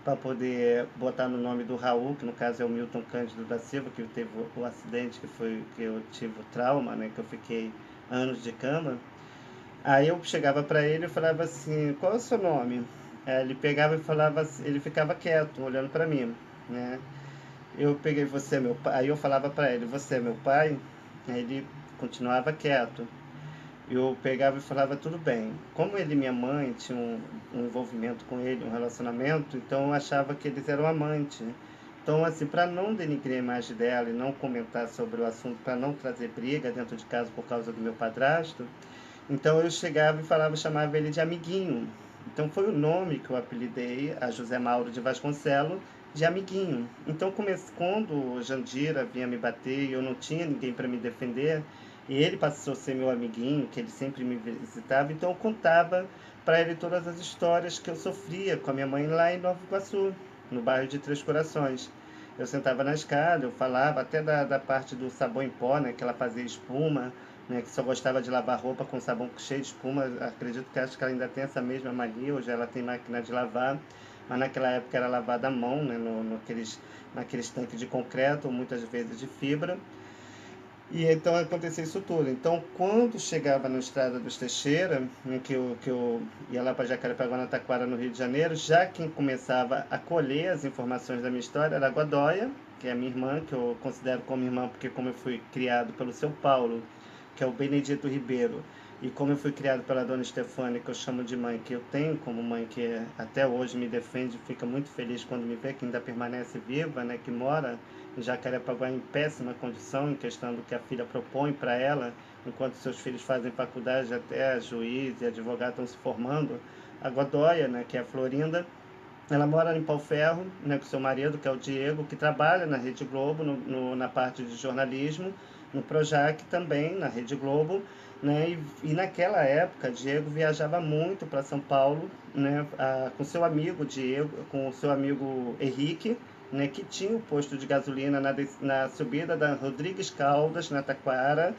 para poder botar no nome do Raul, que no caso é o Milton Cândido da Silva, que teve o acidente, que foi que eu tive o trauma, né? Que eu fiquei anos de cama. Aí eu chegava para ele e falava assim, qual é o seu nome? Aí ele pegava e falava, ele ficava quieto, olhando para mim, né? Eu peguei, você é meu pai. Aí eu falava para ele, você é meu pai? Aí ele continuava quieto. Eu pegava e falava, tudo bem. Como ele e minha mãe tinham um envolvimento com ele, um relacionamento, então eu achava que eles eram amantes. Então, assim, para não denigrir a imagem dela e não comentar sobre o assunto, para não trazer briga dentro de casa por causa do meu padrasto, então eu chegava e falava, chamava ele de amiguinho. Então foi o nome que eu apelidei a José Mauro de Vasconcelos de amiguinho. Então quando o Jandira vinha me bater e eu não tinha ninguém para me defender, e ele passou a ser meu amiguinho, que ele sempre me visitava, então eu contava para ele todas as histórias que eu sofria com a minha mãe lá em Nova Iguaçu, no bairro de Três Corações. Eu sentava na escada, eu falava até da parte do sabão em pó, né, que ela fazia espuma, né, que só gostava de lavar roupa com sabão cheio de espuma. Acredito que acho que ela ainda tem essa mesma mania, hoje ela tem máquina de lavar, mas naquela época era lavada à mão, né, naqueles tanques de concreto, ou muitas vezes de fibra. E então acontecia isso tudo. Então, quando chegava na Estrada dos Teixeira, né, que eu ia lá para Jacarepaguá, Taquara, no Rio de Janeiro, já quem começava a colher as informações da minha história era a Godoia, que é a minha irmã, que eu considero como irmã, porque como eu fui criado pelo seu Paulo, que é o Benedito Ribeiro, e como eu fui criado pela dona Estefânia, que eu chamo de mãe, que eu tenho como mãe, que até hoje me defende, fica muito feliz quando me vê, que ainda permanece viva, né, que mora em Jacarepaguá em péssima condição, em questão do que a filha propõe para ela, enquanto seus filhos fazem faculdade, até juiz e advogado estão se formando. A Godoia, né, que é a Florinda, ela mora em Pau Ferro, né, com seu marido, que é o Diego, que trabalha na Rede Globo, na parte de jornalismo, no Projac também, na Rede Globo, né, e naquela época, Diego viajava muito para São Paulo, né, com seu amigo Diego, com seu amigo Henrique, né, que tinha o posto de gasolina na subida da Rodrigues Caldas, na Taquara,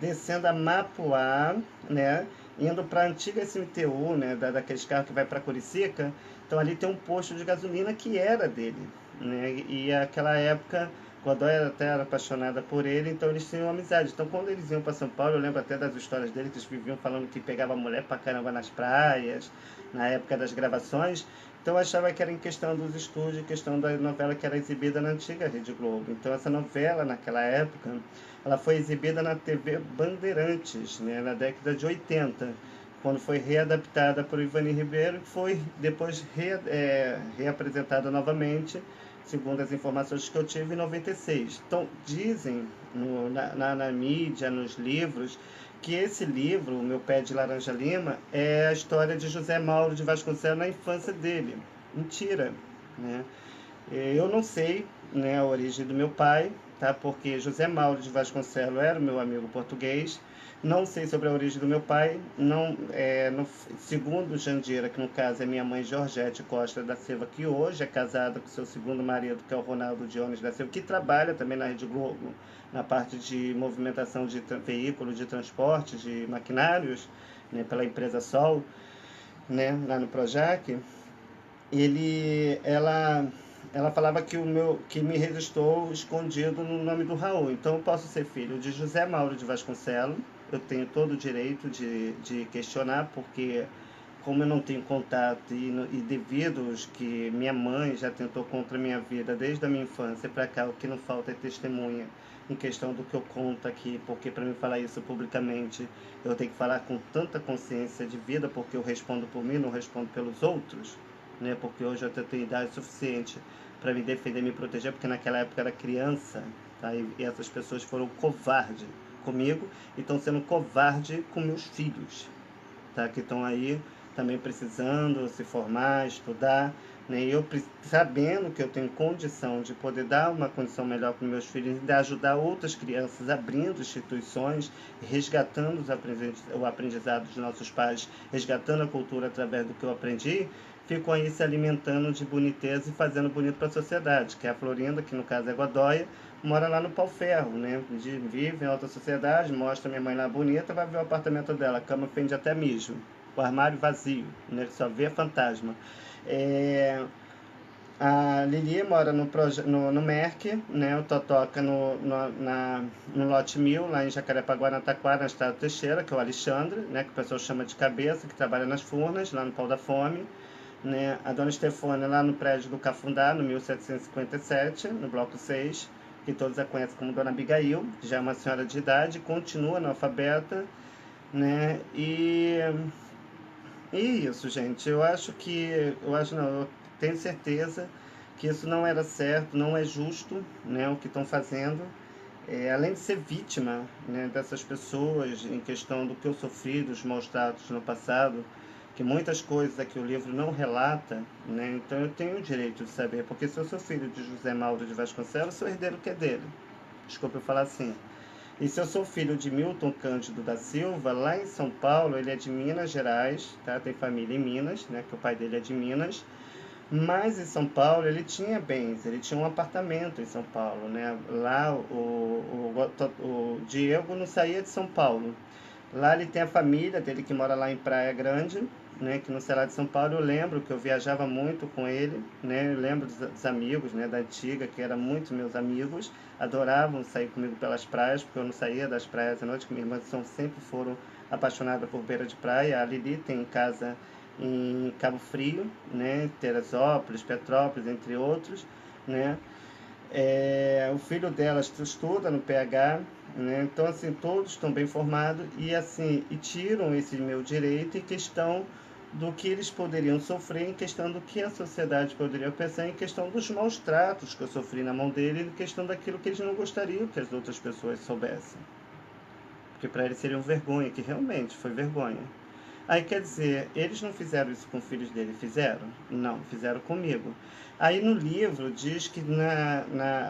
descendo a Mapuá, né, indo para a antiga SMTU, né, daqueles carros que vai para Curicica. Então ali tem um posto de gasolina que era dele, né? E naquela época Godoy até era apaixonada por ele, então eles tinham amizade. Então quando eles iam para São Paulo, eu lembro até das histórias dele, que eles viviam falando que pegava mulher pra caramba nas praias, na época das gravações. Então eu achava que era em questão dos estúdios, em questão da novela que era exibida na antiga Rede Globo. Então essa novela, naquela época, ela foi exibida na TV Bandeirantes, né, na década de 80, quando foi readaptada por Ivani Ribeiro, que foi depois reapresentada novamente, segundo as informações que eu tive, em 96. Então, dizem na mídia, nos livros, que esse livro, O Meu Pé de Laranja Lima, é a história de José Mauro de Vasconcelos na infância dele. Mentira, né? Eu não sei, né, a origem do meu pai, tá? Porque José Mauro de Vasconcelos era o meu amigo português. Não sei sobre a origem do meu pai. Não, segundo Jandira, que no caso é minha mãe Georgette Costa da Silva, que hoje é casada com seu segundo marido, que é o Ronaldo Dionis da Silva, que trabalha também na Rede Globo, na parte de movimentação de veículos de transporte, de maquinários, né, pela empresa Sol, né, lá no Projac. Ela falava que me registrou escondido no nome do Raul. Então eu posso ser filho de José Mauro de Vasconcelos. Eu tenho todo o direito de questionar, porque como eu não tenho contato e devido aos que minha mãe já tentou contra a minha vida desde a minha infância para cá, o que não falta é testemunha em questão do que eu conto aqui, porque para mim falar isso publicamente eu tenho que falar com tanta consciência de vida, porque eu respondo por mim, não respondo pelos outros, né? Porque hoje eu tenho idade suficiente para me defender, me proteger, porque naquela época eu era criança, tá? E essas pessoas foram covardes comigo e estão sendo covardes com meus filhos, tá? Que estão aí também precisando se formar, estudar, né? E eu sabendo que eu tenho condição de poder dar uma condição melhor para os meus filhos, de ajudar outras crianças, abrindo instituições, resgatando o aprendizado dos nossos pais, resgatando a cultura através do que eu aprendi, ficam aí se alimentando de boniteza e fazendo bonito para a sociedade, que é a Florinda, que no caso é Godoy, mora lá no Pau-Ferro, né? Vive em alta sociedade, mostra minha mãe lá bonita, vai ver o apartamento dela, a cama fende até mijo, o armário vazio, né? Só vê fantasma. A Lili mora no Merck, né? O Totoca no Lote 1000, lá em Jacarepaguá, na Taquara, na Estrada Teixeira, que é o Alexandre, né? Que o pessoal chama de cabeça, que trabalha nas furnas, lá no Pau da Fome. Né? A dona Estefânia lá no prédio do Cafundá, no 1757, no bloco 6, que todos a conhecem como Dona Abigail, que já é uma senhora de idade, continua analfabeta, né? E isso, gente, eu tenho certeza que isso não era certo, não é justo, né, o que estão fazendo. Além de ser vítima, né, dessas pessoas, em questão do que eu sofri, dos maus tratos no passado, que muitas coisas aqui o livro não relata, né, então eu tenho o direito de saber, porque se eu sou filho de José Mauro de Vasconcelos, sou herdeiro que é dele. Desculpa eu falar assim. E se eu sou filho de Milton Cândido da Silva, lá em São Paulo, ele é de Minas Gerais, tá? Tem família em Minas, né, que o pai dele é de Minas. Mas em São Paulo ele tinha bens, ele tinha um apartamento em São Paulo, né? Lá o Diego não saía de São Paulo. Lá ele tem a família dele que mora lá em Praia Grande, né? Que no Ceará de São Paulo eu lembro que eu viajava muito com ele, né? Eu lembro dos amigos, né? Da antiga, que eram muito meus amigos, adoravam sair comigo pelas praias, porque eu não saía das praias à noite, que minha irmã sempre foram apaixonadas por beira de praia. A Lili tem casa em Cabo Frio, né, Teresópolis, Petrópolis, entre outros, né. O filho dela estuda no PH, né, então assim todos estão bem formados e assim tiram esse meu direito em questão do que eles poderiam sofrer, em questão do que a sociedade poderia pensar, em questão dos maus tratos que eu sofri na mão dele, em questão daquilo que eles não gostariam que as outras pessoas soubessem, porque para eles seriam vergonha, que realmente foi vergonha. Aí quer dizer, eles não fizeram isso com os filhos dele, fizeram? Não, fizeram comigo. Aí no livro diz que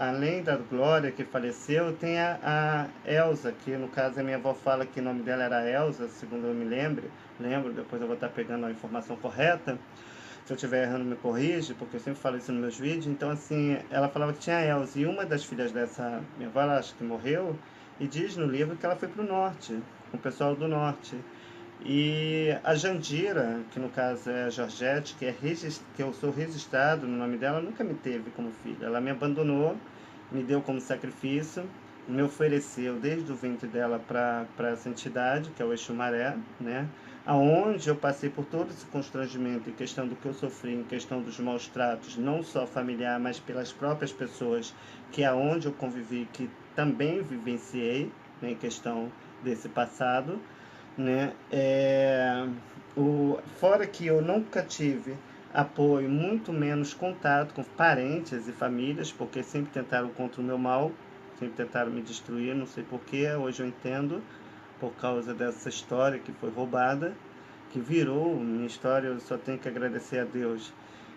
além da Glória que faleceu, tem a Elsa, que no caso a minha avó fala que o nome dela era Elsa, segundo eu me lembro, depois eu vou estar pegando a informação correta. Se eu estiver errando, me corrige, porque eu sempre falo isso nos meus vídeos. Então, assim, ela falava que tinha a Elsa, e uma das filhas dessa minha avó, ela acho que morreu, e diz no livro que ela foi para o norte, com o pessoal do norte. E a Jandira, que no caso é a Georgette, que eu sou registrado no nome dela, nunca me teve como filha. Ela me abandonou, me deu como sacrifício, me ofereceu desde o ventre dela para essa entidade, que é o Exu Maré, né? Aonde eu passei por todo esse constrangimento em questão do que eu sofri, em questão dos maus tratos, não só familiar, mas pelas próprias pessoas, que é aonde eu convivi, que também vivenciei, né, em questão desse passado, né? Fora que eu nunca tive apoio, muito menos contato com parentes e famílias, porque sempre tentaram contra o meu mal, sempre tentaram me destruir, não sei porquê, hoje eu entendo, por causa dessa história que foi roubada, que virou minha história. Eu só tenho que agradecer a Deus,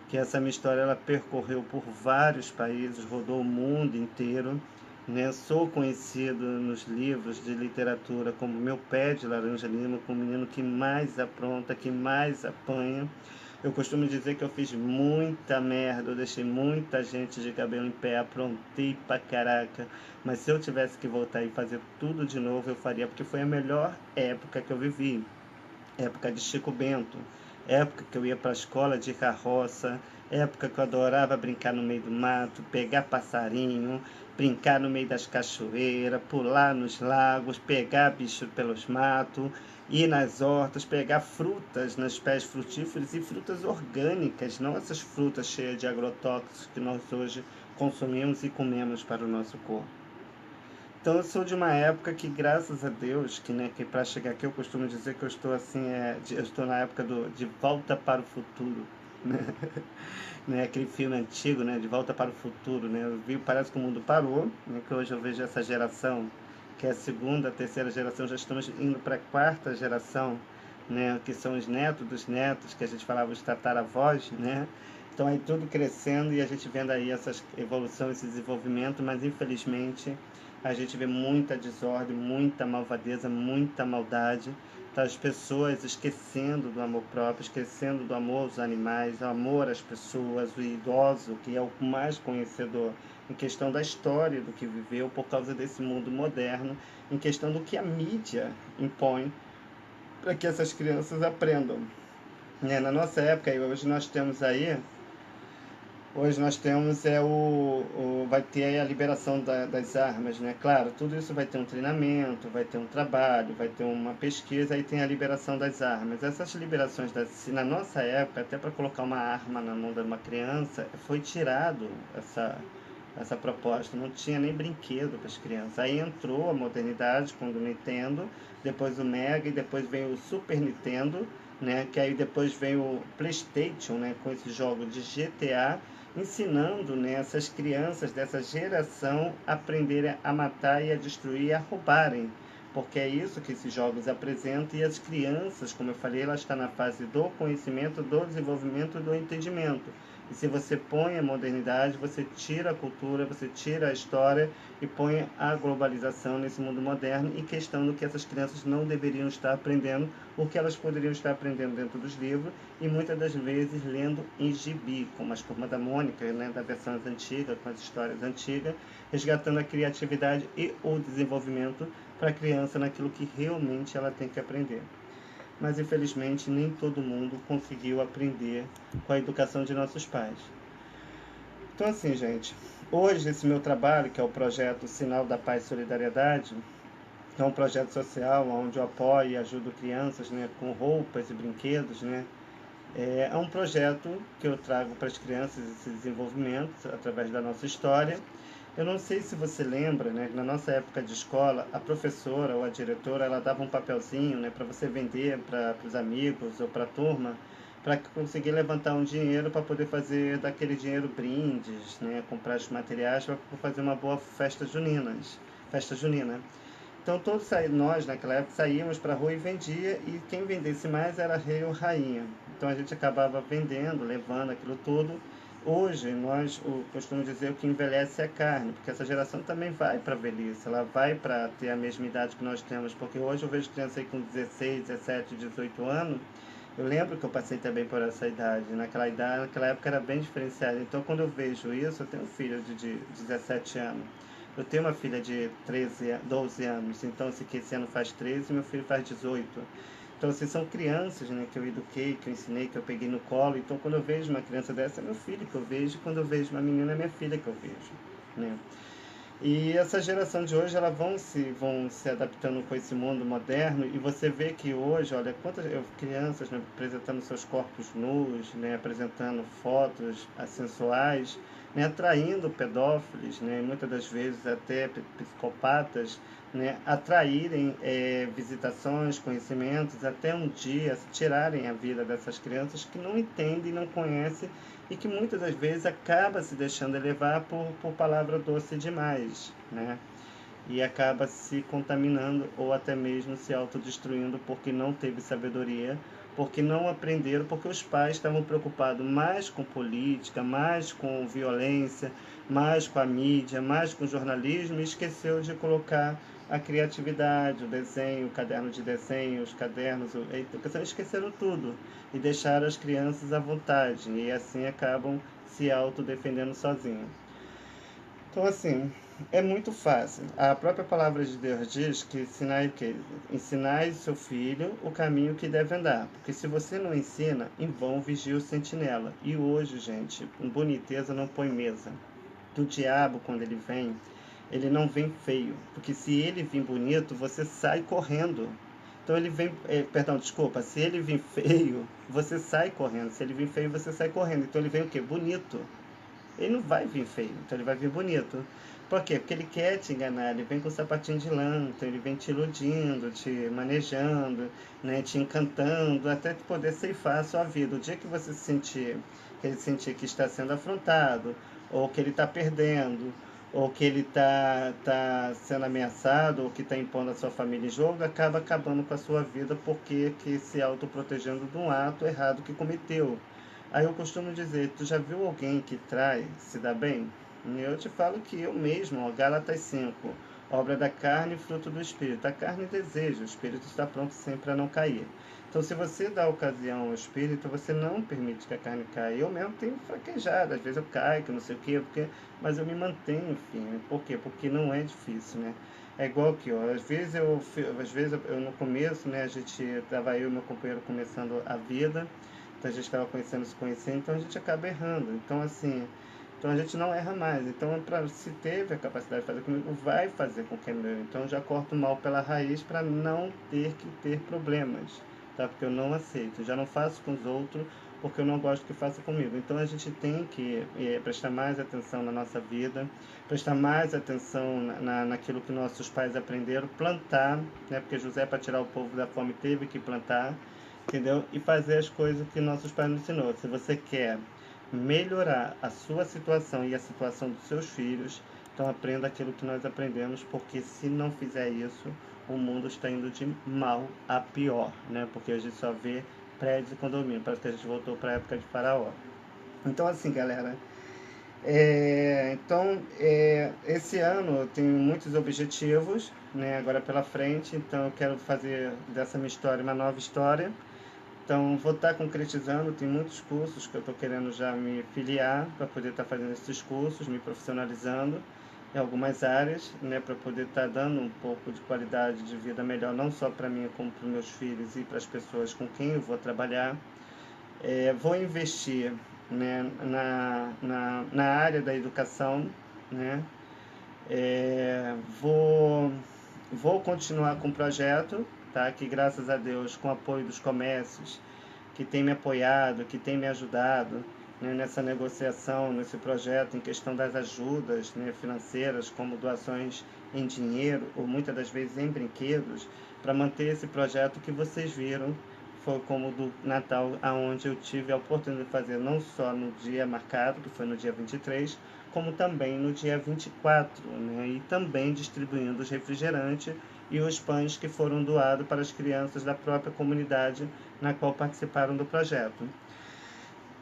que essa minha história ela percorreu por vários países, rodou o mundo inteiro, né? Sou conhecido nos livros de literatura como meu pé de laranja lima, como o menino que mais apronta, que mais apanha. Eu costumo dizer que eu fiz muita merda, eu deixei muita gente de cabelo em pé, aprontei pra caraca. Mas se eu tivesse que voltar e fazer tudo de novo, eu faria, porque foi a melhor época que eu vivi. Época de Chico Bento, época que eu ia para a escola de carroça, época que eu adorava brincar no meio do mato, pegar passarinho, brincar no meio das cachoeiras, pular nos lagos, pegar bicho pelos matos, ir nas hortas, pegar frutas nos pés frutíferos e frutas orgânicas, não essas frutas cheias de agrotóxicos que nós hoje consumimos e comemos para o nosso corpo. Então eu sou de uma época que, graças a Deus, que para chegar aqui eu costumo dizer que eu estou assim, eu estou na época de Volta para o Futuro, né? Né? Aquele filme antigo, né? De Volta para o Futuro, né? Eu vi, parece que o mundo parou, né? Que hoje eu vejo essa geração, que é a segunda, a terceira geração, já estamos indo para a quarta geração, né? Que são os netos dos netos, que a gente falava os tataravós, né? Então aí tudo crescendo e a gente vendo aí essa evolução, esse desenvolvimento, mas infelizmente a gente vê muita desordem, muita malvadeza, muita maldade, tá? As pessoas esquecendo do amor próprio, esquecendo do amor aos animais, o amor às pessoas, o idoso, que é o mais conhecedor em questão da história do que viveu por causa desse mundo moderno, em questão do que a mídia impõe para que essas crianças aprendam. Né? Na nossa época, e hoje nós temos aí Hoje nós temos vai ter aí a liberação das armas, né? Claro, tudo isso vai ter um treinamento, vai ter um trabalho, vai ter uma pesquisa, aí tem a liberação das armas. Essas liberações, na nossa época, até para colocar uma arma na mão de uma criança, foi tirado essa proposta, não tinha nem brinquedo para as crianças. Aí entrou a modernidade com o Nintendo, depois o Mega e depois veio o Super Nintendo, né? Que aí depois veio o PlayStation, né? Com esse jogo de GTA, ensinando, né, essas crianças dessa geração a aprenderem a matar e a destruir e a roubarem, porque é isso que esses jogos apresentam. E as crianças, como eu falei, elas estão na fase do conhecimento, do desenvolvimento e do entendimento. E se você põe a modernidade, você tira a cultura, você tira a história e põe a globalização nesse mundo moderno, e questão do que essas crianças não deveriam estar aprendendo, o que elas poderiam estar aprendendo dentro dos livros e muitas das vezes lendo em gibi, como as Turma da Mônica, né, da versão antiga, com as histórias antigas, resgatando a criatividade e o desenvolvimento para a criança naquilo que realmente ela tem que aprender. Mas infelizmente nem todo mundo conseguiu aprender com a educação de nossos pais. Então assim, gente, hoje esse meu trabalho, que é o projeto Sinal da Paz e Solidariedade, é um projeto social onde eu apoio e ajudo crianças, né, com roupas e brinquedos, né. É um projeto que eu trago para as crianças esse desenvolvimento através da nossa história. Eu não sei se você lembra, né, na nossa época de escola, a professora ou a diretora, ela dava um papelzinho, né, para você vender para os amigos ou para a turma, para conseguir levantar um dinheiro para poder fazer daquele dinheiro brindes, né, comprar os materiais para fazer uma boa festa junina. Então todos nós naquela época saíamos para a rua e vendia, e quem vendesse mais era rei ou rainha. Então a gente acabava vendendo, levando aquilo tudo. Hoje nós costumamos dizer o que envelhece é a carne, porque essa geração também vai para a velhice, ela vai para ter a mesma idade que nós temos, porque hoje eu vejo crianças aí com 16, 17, 18 anos. Eu lembro que eu passei também por essa idade, naquela época era bem diferenciada. Então quando eu vejo isso, eu tenho um filho de 17 anos. Eu tenho uma filha de 12 anos, então que esse ano faz 13 e meu filho faz 18. Então, assim, são crianças, né, que eu eduquei, que eu ensinei, que eu peguei no colo. Então, quando eu vejo uma criança dessa, é meu filho que eu vejo. Quando eu vejo uma menina, é minha filha que eu vejo, né? E essa geração de hoje, elas vão se adaptando com esse mundo moderno, e você vê que hoje, olha, quantas crianças, né, apresentando seus corpos nus, né, apresentando fotos sensuais, né, atraindo pedófilos, né, muitas das vezes até psicopatas, né, atraírem visitações, conhecimentos, até um dia tirarem a vida dessas crianças que não entendem, não conhecem, e que muitas das vezes acaba se deixando levar por palavra doce demais, né? E acaba se contaminando ou até mesmo se autodestruindo porque não teve sabedoria, porque não aprenderam, porque os pais estavam preocupados mais com política, mais com violência, mais com a mídia, mais com o jornalismo, e esqueceu de colocar a criatividade, o desenho, o caderno de desenho, os cadernos, a educação, esqueceram tudo e deixaram as crianças à vontade, e assim acabam se autodefendendo sozinhos. Então, assim, é muito fácil. A própria palavra de Deus diz que ensinai seu filho o caminho que deve andar. Porque se você não ensina, em vão vigia o sentinela. E hoje, gente, boniteza não põe mesa. Do diabo, quando ele não vem feio. Porque se ele vir bonito, você sai correndo. Então ele vem, perdão, desculpa, se ele vir feio, você sai correndo. Se ele vir feio, você sai correndo. Então ele vem o quê? Bonito. Ele não vai vir feio, então ele vai vir bonito. Por quê? Porque ele quer te enganar, ele vem com sapatinho de lã, então ele vem te iludindo, te manejando, né, te encantando, até poder ceifar a sua vida. O dia que você sentir, que ele sentir que está sendo afrontado, ou que ele está perdendo, ou que ele tá sendo ameaçado, ou que está impondo a sua família em jogo, acaba acabando com a sua vida porque que se autoprotegendo de um ato errado que cometeu. Aí eu costumo dizer, tu já viu alguém que trai, se dá bem? Eu te falo que eu mesmo, ó, Gálatas 5, obra da carne e fruto do Espírito. A carne deseja, o Espírito está pronto sempre a não cair. Então, se você dá ocasião ao Espírito, você não permite que a carne caia. Eu mesmo tenho fraquejado, às vezes eu caio, que não sei o quê, mas eu me mantenho firme. Por quê? Porque não é difícil, né? É igual aqui, ó, às vezes eu no começo, né, a gente, estava eu e meu companheiro começando a vida, então a gente estava conhecendo, se conhecendo, então a gente acaba errando. Então, assim, então a gente não erra mais. Então, se teve a capacidade de fazer comigo, vai fazer com que é meu. Então eu já corto o mal pela raiz para não ter que ter problemas, tá? Porque eu não aceito. Eu já não faço com os outros porque eu não gosto que faça comigo. Então a gente tem que prestar mais atenção na nossa vida, prestar mais atenção naquilo que nossos pais aprenderam, plantar, né? Porque José, para tirar o povo da fome, teve que plantar, entendeu? E fazer as coisas que nossos pais nos ensinou. Se você quer melhorar a sua situação e a situação dos seus filhos, então aprenda aquilo que nós aprendemos, porque se não fizer isso, o mundo está indo de mal a pior, né? Porque a gente só vê prédios e condomínio, parece que a gente voltou para a época de Faraó. Então, assim, galera, esse ano eu tenho muitos objetivos, né, agora pela frente, então eu quero fazer dessa minha história uma nova história. Então, vou estar concretizando, tem muitos cursos que eu estou querendo já me filiar para poder estar fazendo esses cursos, me profissionalizando em algumas áreas, né, para poder estar dando um pouco de qualidade de vida melhor, não só para mim, como para os meus filhos e para as pessoas com quem eu vou trabalhar. Vou investir, né, na área da educação, né. É, vou, vou continuar com o projeto, tá? Que graças a Deus, com o apoio dos comércios, que tem me apoiado, que tem me ajudado, né, nessa negociação, nesse projeto, em questão das ajudas, né, financeiras, como doações em dinheiro, ou muitas das vezes em brinquedos, para manter esse projeto que vocês viram, foi como do Natal, aonde eu tive a oportunidade de fazer não só no dia marcado, que foi no dia 23, como também no dia 24, né, e também distribuindo os refrigerantes e os pães que foram doados para as crianças da própria comunidade na qual participaram do projeto.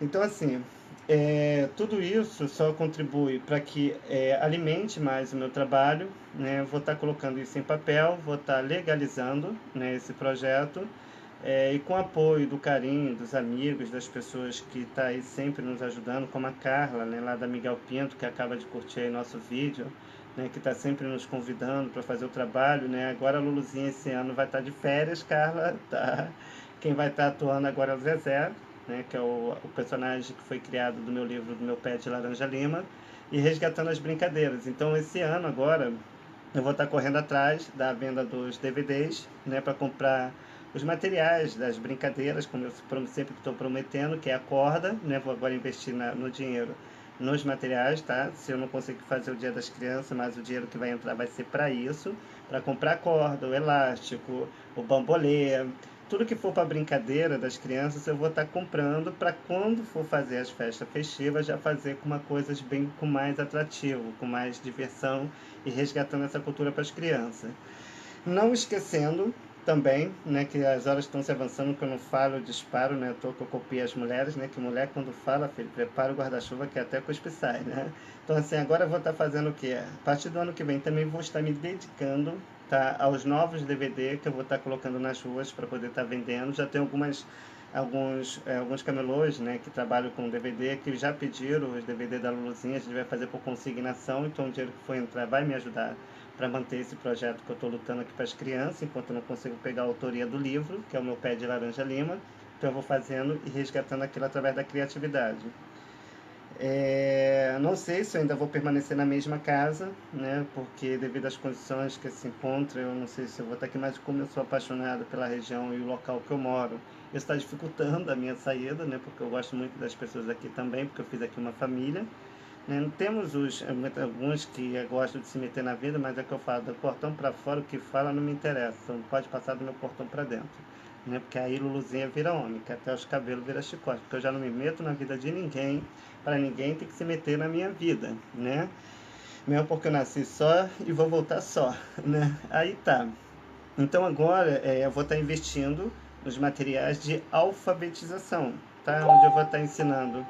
Então, assim, tudo isso só contribui para que alimente mais o meu trabalho, né? Vou estar colocando isso em papel, vou estar legalizando, né, esse projeto, e com o apoio do carinho dos amigos, das pessoas que estão aí sempre nos ajudando, como a Carla, né, lá da Miguel Pinto, que acaba de curtir aí nosso vídeo, né, que está sempre nos convidando para fazer o trabalho, né? Agora a Luluzinha esse ano vai estar de férias, Carla, tá? Quem vai estar atuando agora é o Zezé, né, que é o personagem que foi criado do meu livro Do Meu Pé de Laranja Lima. e resgatando as brincadeiras. Então esse ano agora eu vou estar correndo atrás da venda dos DVDs, né, para comprar os materiais das brincadeiras, como eu sempre estou prometendo, que é a corda, né, vou agora investir no dinheiro nos materiais, tá? Se eu não conseguir fazer o Dia das Crianças, mas o dinheiro que vai entrar vai ser para isso, para comprar a corda, o elástico, o bambolê, tudo que for para brincadeira das crianças eu vou estar comprando para quando for fazer as festas festivas já fazer com uma coisa bem com mais atrativo, com mais diversão e resgatando essa cultura para as crianças. Não esquecendo também, né, que as horas estão se avançando, que eu não falo, eu disparo, né, que eu copio as mulheres, né, que mulher quando fala, filho, prepara o guarda-chuva que até cuspe sai, né. Então assim, agora eu vou estar fazendo o quê? A partir do ano que vem também vou estar me dedicando, tá, aos novos DVD que eu vou estar colocando nas ruas para poder estar vendendo. Já tem alguns camelôs, né, que trabalham com DVD, que já pediram os DVD da Luluzinha, a gente vai fazer por consignação, então o dinheiro que for entrar vai me ajudar para manter esse projeto que eu estou lutando aqui para as crianças, enquanto eu não consigo pegar a autoria do livro, que é o meu Pé de Laranja Lima, então eu vou fazendo e resgatando aquilo através da criatividade. Não sei se eu ainda vou permanecer na mesma casa, né? Porque devido às condições que se encontra, eu não sei se eu vou estar aqui, mas como eu sou apaixonado pela região e o local que eu moro, isso está dificultando a minha saída, né? Porque eu gosto muito das pessoas aqui também, porque eu fiz aqui uma família. Né? Temos alguns que gostam de se meter na vida, mas é que eu falo, do portão para fora, o que fala não me interessa, não pode passar do meu portão para dentro. Né? Porque aí Luluzinha vira homem, que até os cabelos vira chicote, porque eu já não me meto na vida de ninguém, para ninguém ter que se meter na minha vida, né? Mesmo porque eu nasci só e vou voltar só, né? Aí tá. Então agora eu vou estar investindo nos materiais de alfabetização, tá? Onde eu vou estar ensinando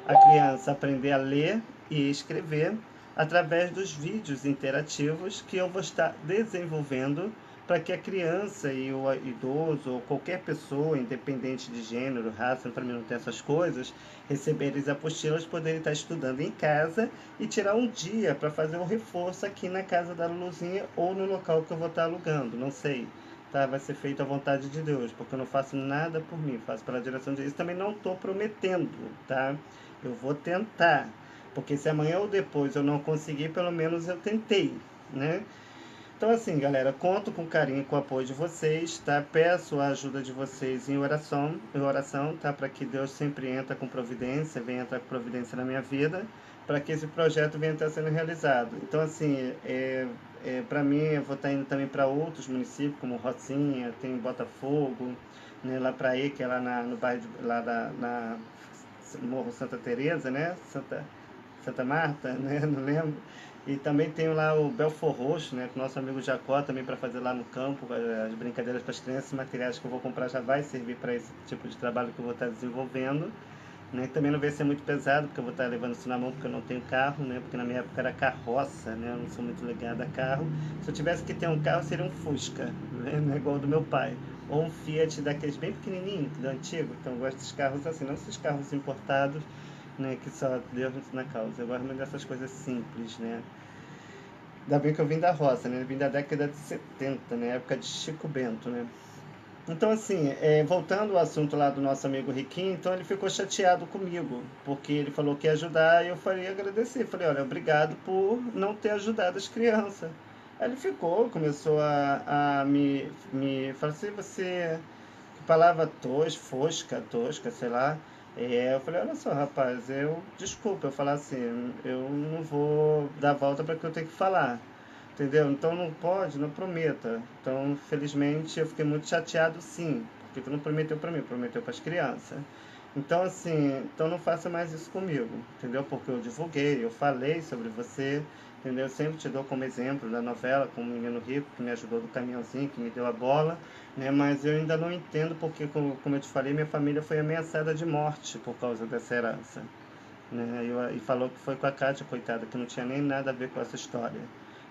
a criança a aprender a ler e escrever através dos vídeos interativos que eu vou estar desenvolvendo para que a criança e o idoso ou qualquer pessoa, independente de gênero, raça, para mim não ter essas coisas, receberem as apostilas, poderem estar estudando em casa e tirar um dia para fazer um reforço aqui na casa da Luluzinha ou no local que eu vou estar alugando, não sei. Tá, vai ser feito à vontade de Deus, porque eu não faço nada por mim, faço pela direção de Deus. Também não estou prometendo, tá? Eu vou tentar, porque se amanhã ou depois eu não conseguir, pelo menos eu tentei, né? Então assim, galera, conto com carinho e com o apoio de vocês, tá? Peço a ajuda de vocês em oração, tá? Para que Deus sempre entre com providência, venha entrar com providência na minha vida, para que esse projeto venha estar sendo realizado. Então assim, para mim, eu vou estar indo também para outros municípios, como Rocinha, tem Botafogo, né? Lá para aí, que é lá no bairro, lá na Morro Santa Teresa, né? Santa Marta, né? Não lembro. E também tenho lá o Belfor Roxo, né? Com o nosso amigo Jacó também para fazer lá no campo, as brincadeiras para as crianças, materiais que eu vou comprar já vai servir para esse tipo de trabalho que eu vou estar desenvolvendo. Né? Também não vai ser muito pesado, porque eu vou estar levando isso na mão, porque eu não tenho carro, né? Porque na minha época era carroça, né? Eu não sou muito ligado a carro. Se eu tivesse que ter um carro, seria um Fusca, né? Não é igual ao do meu pai. Ou um Fiat daqueles bem pequenininhos, do antigo. Então eu gosto desses carros assim, não esses carros importados, né? Que só Deus na causa. Eu gosto muito dessas coisas simples, né? Ainda bem que eu vim da roça, né? Eu vim da década de 70, né? Época de Chico Bento, né? Então, assim, voltando ao assunto lá do nosso amigo Riquinho, então ele ficou chateado comigo, porque ele falou que ia ajudar e eu falei agradecer. Falei, olha, obrigado por não ter ajudado as crianças. Aí ele ficou, começou a me falar assim, você, que palavra tosca, sei lá. Eu falei, olha só, rapaz, desculpa, eu falar assim, eu não vou dar volta para que eu tenho que falar. Entendeu? Então não pode, não prometa. Então, felizmente, eu fiquei muito chateado sim, porque tu não prometeu para mim, prometeu para as crianças. Então, assim, então não faça mais isso comigo, entendeu? Porque eu divulguei, eu falei sobre você, entendeu? Eu sempre te dou como exemplo da novela, com o menino rico que me ajudou do caminhãozinho, que me deu a bola, né? Mas eu ainda não entendo porque, como eu te falei, minha família foi ameaçada de morte por causa dessa herança. Né? E falou que foi com a Kátia, coitada, que não tinha nem nada a ver com essa história.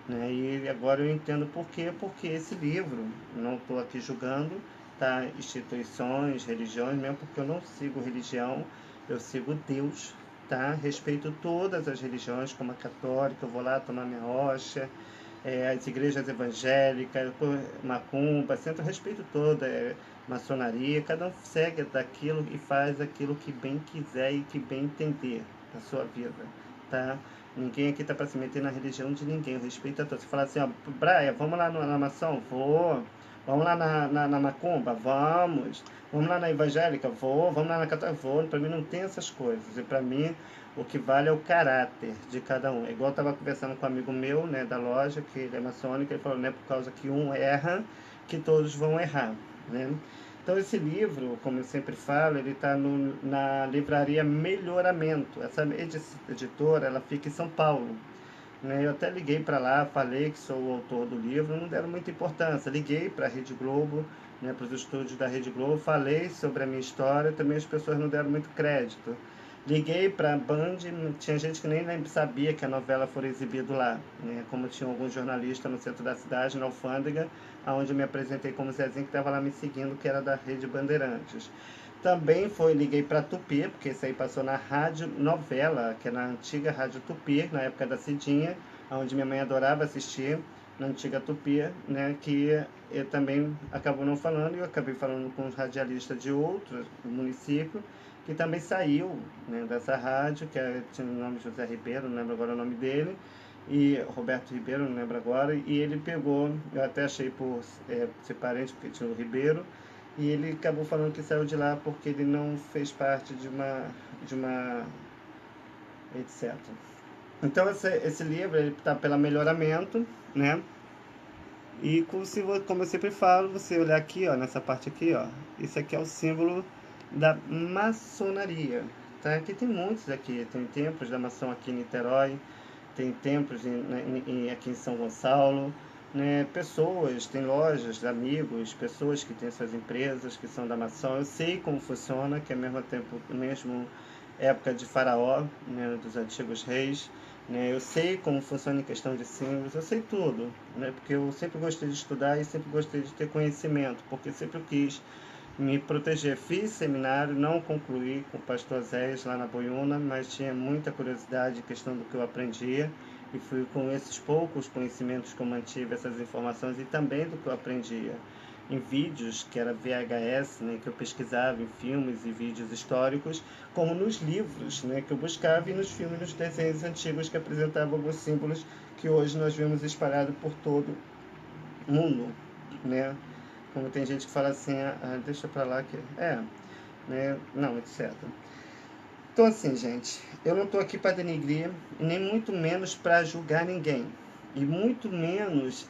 Né? E agora eu entendo por quê, porque esse livro, não estou aqui julgando, tá? Instituições, religiões, mesmo porque eu não sigo religião, eu sigo Deus, tá? Respeito todas as religiões, como a católica, eu vou lá tomar minha hóstia, as igrejas evangélicas, macumba, sempre respeito toda, maçonaria, cada um segue daquilo e faz aquilo que bem quiser e que bem entender na sua vida, tá? Ninguém aqui tá para se meter na religião de ninguém, eu respeito a todos. Você fala assim, ó, Braia, vamos lá na maçom? Vou. Vamos lá na macumba? Vamos. Vamos lá na evangélica? Vou. Vamos lá na católica? Vou. Para mim não tem essas coisas. E para mim o que vale é o caráter de cada um. É igual eu tava conversando com um amigo meu, né, da loja, que ele é maçônico, ele falou, não é por causa que um erra que todos vão errar, né? Então esse livro, como eu sempre falo, ele está na livraria Melhoramento. Essa editora, ela fica em São Paulo, né? Eu até liguei para lá, falei que sou o autor do livro, não deram muita importância. Liguei para a Rede Globo, né, para os estúdios da Rede Globo, falei sobre a minha história, também as pessoas não deram muito crédito. Liguei para a Band, tinha gente que nem sabia que a novela foi exibida lá, né? Como tinha alguns jornalistas no centro da cidade, na alfândega, onde eu me apresentei como Zezinho, que estava lá me seguindo, que era da Rede Bandeirantes. Também liguei para Tupi, porque isso aí passou na Rádio Novela, que é na antiga Rádio Tupi, na época da Cidinha, onde minha mãe adorava assistir, na antiga Tupi, né, que eu também acabou não falando, e eu acabei falando com os radialistas de outro município, que também saiu, né, dessa rádio, tinha o nome de José Ribeiro, não lembro agora o nome dele, e Roberto Ribeiro, não lembro agora, e ele pegou, eu até achei por ser parente, porque tinha o Ribeiro, e ele acabou falando que saiu de lá porque ele não fez parte de uma etc. Então esse livro ele está pela Melhoramento, né? E como eu sempre falo, você olhar aqui, ó, nessa parte aqui, ó, isso aqui é o símbolo da maçonaria, tá? Aqui tem muitos aqui, tem templos da maçom aqui em Niterói, tem templos aqui em São Gonçalo, né? Pessoas, tem lojas, amigos, pessoas que têm suas empresas, que são da maçom. Eu sei como funciona, que é ao mesmo tempo, mesmo época de Faraó, né? Dos antigos reis, né? Eu sei como funciona em questão de símbolos, eu sei tudo, né? Porque eu sempre gostei de estudar e sempre gostei de ter conhecimento, porque sempre eu quis me proteger. Fiz seminário, não concluí com o pastor Zéias lá na Boiúna, mas tinha muita curiosidade em questão do que eu aprendia, e fui com esses poucos conhecimentos que eu mantive, essas informações, e também do que eu aprendia em vídeos, que era VHS, né, que eu pesquisava em filmes e vídeos históricos, como nos livros, né, que eu buscava, e nos filmes, nos desenhos antigos que apresentavam alguns símbolos que hoje nós vemos espalhados por todo o mundo, né? Como tem gente que fala assim, deixa pra lá que... né? Não, etc. Então assim, gente, eu não tô aqui para denigrir, nem muito menos para julgar ninguém. E muito menos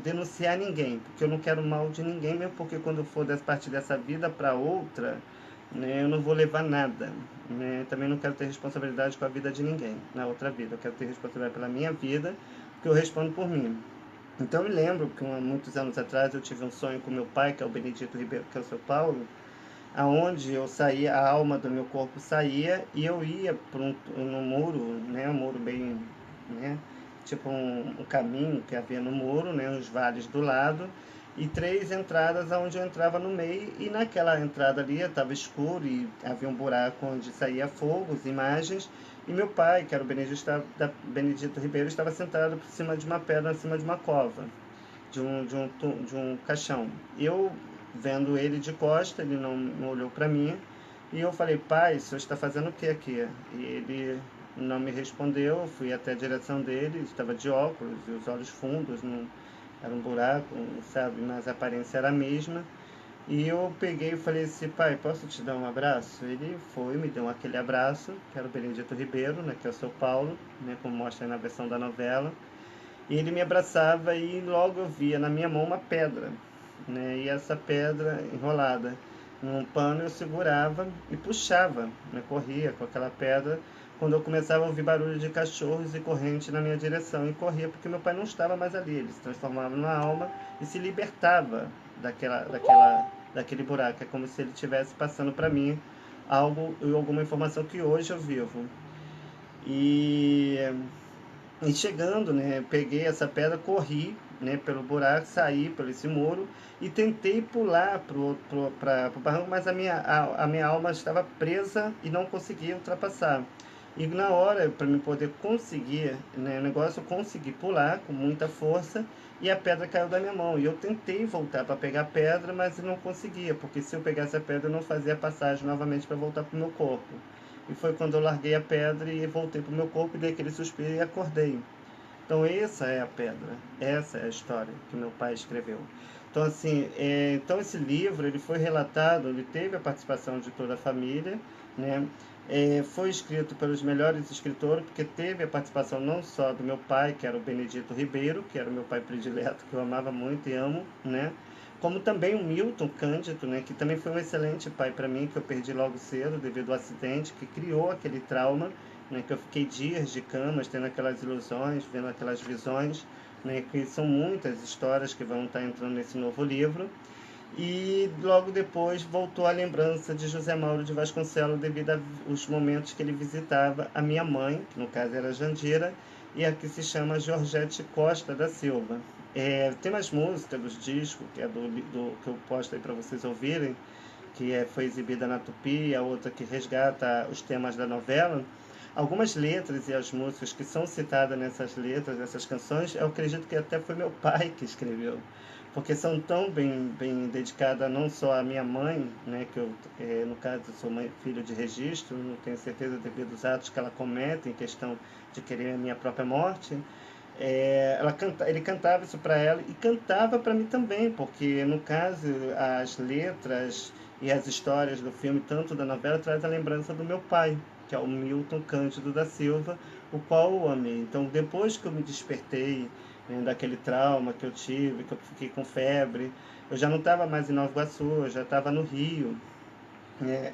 denunciar ninguém, porque eu não quero mal de ninguém, mesmo porque quando eu for partir dessa vida para outra, né, eu não vou levar nada. Né? Também não quero ter responsabilidade com a vida de ninguém na outra vida. Eu quero ter responsabilidade pela minha vida, porque eu respondo por mim. Então eu me lembro que há muitos anos atrás eu tive um sonho com meu pai, que é o Benedito Ribeiro, que é o seu Paulo, aonde eu saía, a alma do meu corpo saía e eu ia para um muro, né, um muro bem, né, tipo um caminho que havia no muro, né, uns vales do lado, e 3 entradas onde eu entrava no meio, e naquela entrada ali estava escuro e havia um buraco onde saía fogos, imagens, e meu pai, que era o Benedito Ribeiro, estava sentado por cima de uma pedra, em cima de uma cova, de um caixão. Eu, vendo ele de costa, ele não olhou para mim, e eu falei, pai, o senhor está fazendo o que aqui? E ele não me respondeu, eu fui até a direção dele, estava de óculos, e os olhos fundos, não, era um buraco, sabe, mas a aparência era a mesma. E eu peguei e falei assim, pai, posso te dar um abraço? Ele foi, me deu aquele abraço, que era o Benedito Ribeiro, né, que é o seu Paulo, né, como mostra aí na versão da novela. E ele me abraçava e logo eu via na minha mão uma pedra, né? E essa pedra enrolada num pano eu segurava e puxava, né? Corria com aquela pedra quando eu começava a ouvir barulho de cachorros e corrente na minha direção. E corria porque meu pai não estava mais ali, ele se transformava numa alma e se libertava daquele buraco. É como se ele estivesse passando para mim alguma informação que hoje eu vivo. E chegando, né, peguei essa pedra, corri, né, pelo buraco, saí por esse muro e tentei pular para o barranco, mas a minha alma estava presa e não conseguia ultrapassar. E na hora, para me poder conseguir, né, o negócio, eu consegui pular com muita força e a pedra caiu da minha mão. E eu tentei voltar para pegar a pedra, mas não conseguia, porque se eu pegasse a pedra, eu não fazia a passagem novamente para voltar para o meu corpo. e foi quando eu larguei a pedra e voltei para o meu corpo e dei aquele suspiro e acordei. Então essa é a pedra, essa é a história que meu pai escreveu. Então assim, então esse livro ele foi relatado, ele teve a participação de toda a família, né? Foi escrito pelos melhores escritores, porque teve a participação não só do meu pai, que era o Benedito Ribeiro, que era o meu pai predileto, que eu amava muito e amo, né? Como também o Milton Cândido, né? Que também foi um excelente pai para mim, que eu perdi logo cedo devido ao acidente, que criou aquele trauma, né, que eu fiquei dias de camas, tendo aquelas ilusões, vendo aquelas visões, né, que são muitas histórias que vão estar entrando nesse novo livro. E logo depois voltou a lembrança de José Mauro de Vasconcelos devido aos momentos que ele visitava a minha mãe, que no caso era Jandira, e a que se chama Georgette Costa da Silva. Tem umas músicas dos discos, que é do que eu posto aí para vocês ouvirem, que foi exibida na Tupi, a outra que resgata os temas da novela. Algumas letras e as músicas que são citadas nessas letras, nessas canções, eu acredito que até foi meu pai que escreveu, porque são tão bem dedicadas não só à minha mãe, né, que eu, no caso, sou filho de registro, não tenho certeza devido aos atos que ela comete em questão de querer a minha própria morte. Ele cantava isso para ela e cantava para mim também, porque no caso as letras e as histórias do filme, tanto da novela, traz a lembrança do meu pai, que é o Milton Cândido da Silva, o qual eu amei. Então, depois que eu me despertei, né, daquele trauma que eu tive, que eu fiquei com febre, eu já não estava mais em Nova Iguaçu, eu já estava no Rio, né,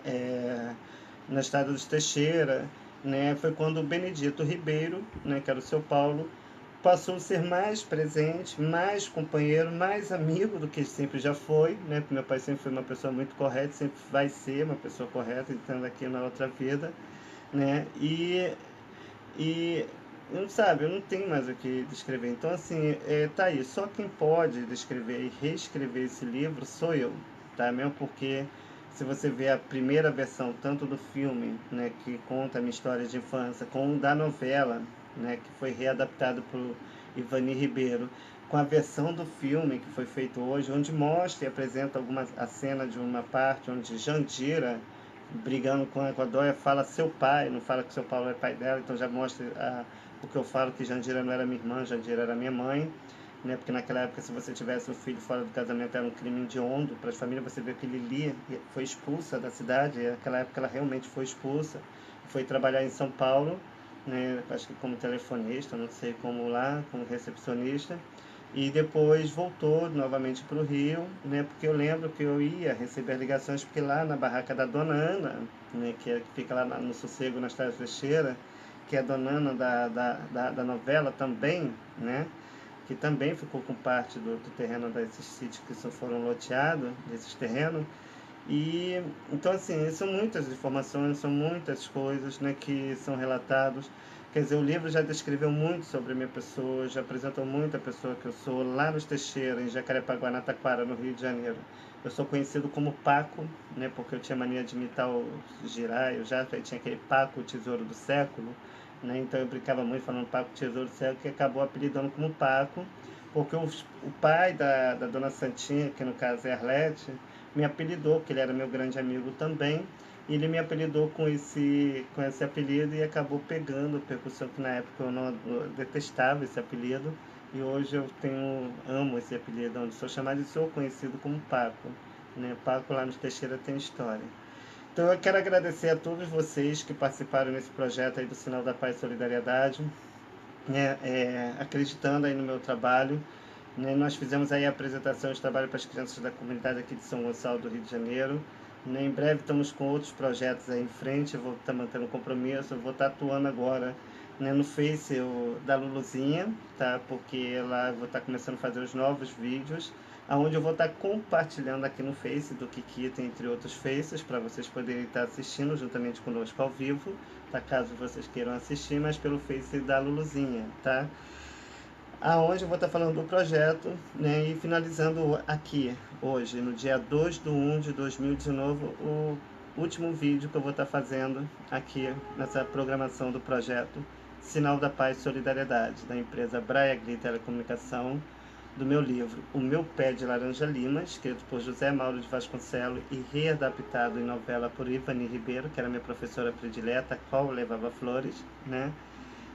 na estrada dos Teixeira, né, foi quando o Benedito Ribeiro, né, que era o seu Paulo, passou a ser mais presente, mais companheiro, mais amigo do que sempre já foi, né? Porque meu pai sempre foi uma pessoa muito correta, sempre vai ser uma pessoa correta, entrando aqui na outra vida, né? E não sabe, eu não tenho mais o que descrever. Então, assim, tá aí. Só quem pode descrever e reescrever esse livro sou eu, tá? Mesmo porque se você ver a primeira versão, tanto do filme, né, que conta a minha história de infância, como da novela, né, que foi readaptado por Ivani Ribeiro, com a versão do filme que foi feito hoje, onde mostra e apresenta a cena de uma parte onde Jandira brigando com a Equadória, fala seu pai, não fala que seu Paulo é pai dela, então já mostra o que eu falo, que Jandira não era minha irmã, Jandira era minha mãe, né? Porque naquela época, se você tivesse um filho fora do casamento, era um crime hediondo para as famílias. Você vê que Lili foi expulsa da cidade, e naquela época ela realmente foi expulsa, foi trabalhar em São Paulo, né? Acho que como telefonista, não sei como lá, como recepcionista, e depois voltou novamente para o Rio, né? Porque eu lembro que eu ia receber ligações, porque lá na barraca da Dona Ana, né? Que fica lá no Sossego, na Estrada Teixeira, que é a Dona Ana da novela também, né? Que também ficou com parte do terreno desses sítios que foram loteados, desses terrenos. E então assim, são muitas informações, são muitas coisas, né, que são relatadas. Quer dizer, o livro já descreveu muito sobre a minha pessoa, já apresentou muito a pessoa que eu sou lá nos Teixeira, em Jacarepaguá, na Taquara, no Rio de Janeiro. Eu sou conhecido como Paco, né, porque eu tinha mania de imitar o Girai, eu já tinha aquele Paco, o tesouro do século, né, então eu brincava muito falando Paco, tesouro do século, que acabou apelidando como Paco, porque o pai da Dona Santinha, que no caso é Arlete, me apelidou, que ele era meu grande amigo também, e ele me apelidou com esse apelido e acabou pegando a percussão, que na época eu detestava esse apelido, e hoje eu amo esse apelido, onde sou chamado e sou conhecido como Paco, né? Paco lá nos Teixeira tem história. Então eu quero agradecer a todos vocês que participaram nesse projeto aí do Sinal da Paz e Solidariedade, né? Acreditando aí no meu trabalho, né? Nós fizemos aí a apresentação de trabalho para as crianças da comunidade aqui de São Gonçalo do Rio de Janeiro, né? Em breve estamos com outros projetos aí em frente, eu vou estar mantendo um compromisso, eu vou estar atuando agora, né, no Face da Luluzinha, tá? Porque lá eu vou estar começando a fazer os novos vídeos, aonde eu vou estar compartilhando aqui no Face do Kikita, entre outros Faces, para vocês poderem estar assistindo juntamente conosco ao vivo, tá? Caso vocês queiram assistir, mas pelo Face da Luluzinha, tá? Aonde eu vou estar falando do projeto, né, e finalizando aqui, hoje, no dia 2/1/2019, o último vídeo que eu vou estar fazendo aqui nessa programação do projeto Sinal da Paz e Solidariedade, da empresa Braia Gri Telecomunicação, do meu livro O Meu Pé de Laranja Lima, escrito por José Mauro de Vasconcelos e readaptado em novela por Ivani Ribeiro, que era minha professora predileta, a qual levava flores, né?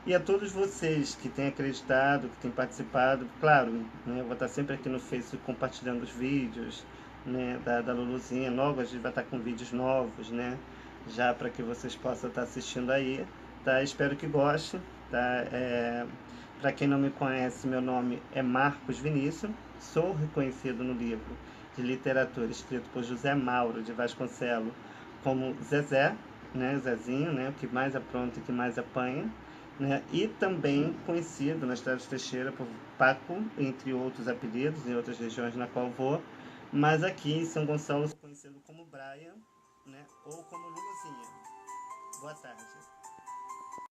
E a todos vocês que têm acreditado, que têm participado, claro, né, eu vou estar sempre aqui no Facebook compartilhando os vídeos, né, da Luluzinha. Logo a gente vai estar com vídeos novos, né, já para que vocês possam estar assistindo aí, tá? Espero que gostem, tá? Para quem não me conhece, meu nome é Marcos Vinícius, sou reconhecido no livro de literatura escrito por José Mauro de Vasconcelos como Zezé, né, Zezinho, né, o que mais apronta e que mais apanha, né, e também conhecido na Estrada de Teixeira por Paco, entre outros apelidos em outras regiões na qual vou, mas aqui em São Gonçalo sou conhecido como Brian, né, ou como Luluzinha. Boa tarde.